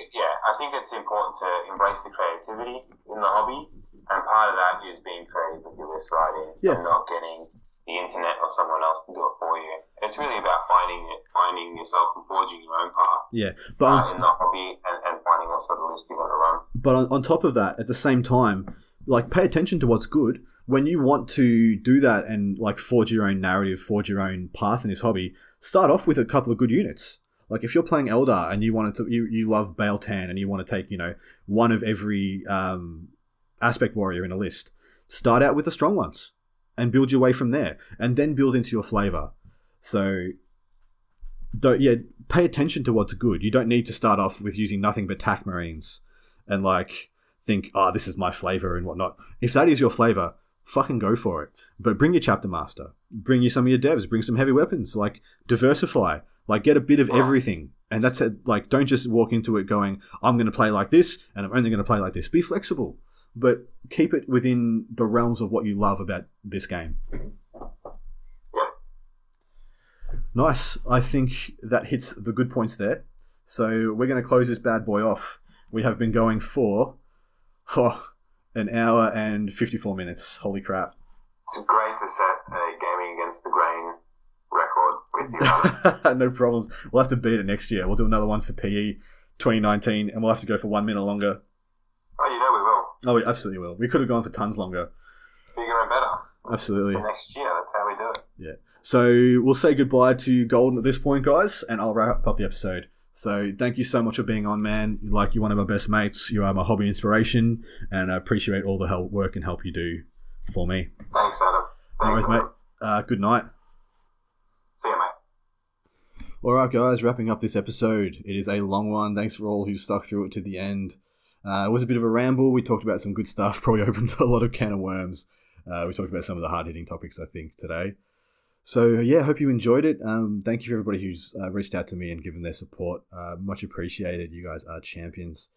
it's important to embrace the creativity in the hobby, and part of that is being creative with your list writing and not getting the internet or someone else to do it for you. It's really about finding yourself and forging your own path. Yeah, but in the hobby and finding what sort of list you want to run. But on top of that, at the same time, like, pay attention to what's good. When you want to do that and like forge your own narrative, forge your own path in this hobby, start off with a couple of good units. Like if you're playing Eldar and you love Baal Tan and you want to take one of every aspect warrior in a list, start out with the strong ones and build your way from there, and then build into your flavor. So pay attention to what's good. You don't need to start off with using nothing but TAC Marines and like think, this is my flavor and whatnot. If that is your flavor, fucking go for it. But bring your chapter master, bring you some of your devs, bring some heavy weapons, like diversify, like get a bit of everything. And that's it. Like, don't just walk into it going, I'm going to play like this and I'm only going to play like this. Be flexible, but keep it within the realms of what you love about this game. Nice. I think that hits the good points there. So we're going to close this bad boy off. We have been going for an hour and 54 minutes. Holy crap. It's great to set a gaming against the grain record with you. No problems. We'll have to beat it next year. We'll do another one for PE 2019 and we'll have to go for 1 minute longer. Oh, we will. Oh, we absolutely will. We could have gone for tons longer. Bigger and better. Absolutely. It's the next year. That's how we do it. Yeah. So we'll say goodbye to Golden at this point, guys, and I'll wrap up the episode. So thank you so much for being on, man. Like, you're one of my best mates. You are my hobby inspiration, and I appreciate all the work and help you do for me. Thanks, Adam. Anyways, mate. Good night. See you, mate. All right, guys. Wrapping up this episode. It is a long one. Thanks for all who stuck through it to the end. It was a bit of a ramble. We talked about some good stuff. Probably opened a lot of can of worms. We talked about some of the hard-hitting topics, I think, today. So, yeah, hope you enjoyed it. Thank you for everybody who's reached out to me and given their support. Much appreciated. You guys are champions.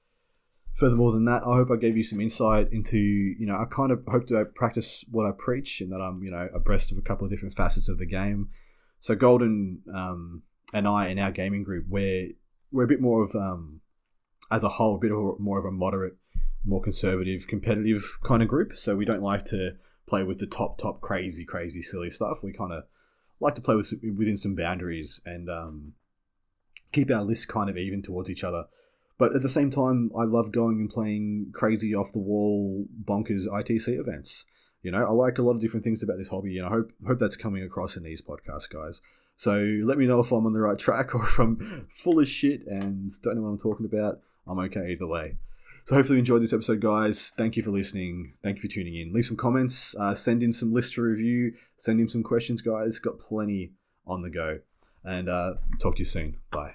Furthermore than that, I hope I gave you some insight into, I kind of hope to practice what I preach and that I'm, abreast of a couple of different facets of the game. So Golden and I, in our gaming group, we're a bit more of, as a whole, a bit more of a moderate, more conservative, competitive kind of group. So we don't like to play with the top crazy silly stuff. We kind of like to play within some boundaries and keep our lists kind of even towards each other. But at the same time, I love going and playing crazy off the wall bonkers ITC events. I like a lot of different things about this hobby, and I hope that's coming across in these podcasts, guys. So let me know if I'm on the right track or if I'm full of shit and don't know what I'm talking about. I'm okay either way. So hopefully you enjoyed this episode, guys. Thank you for listening. Thank you for tuning in. Leave some comments. Send in some lists to review. Send in some questions, guys. Got plenty on the go. And talk to you soon. Bye.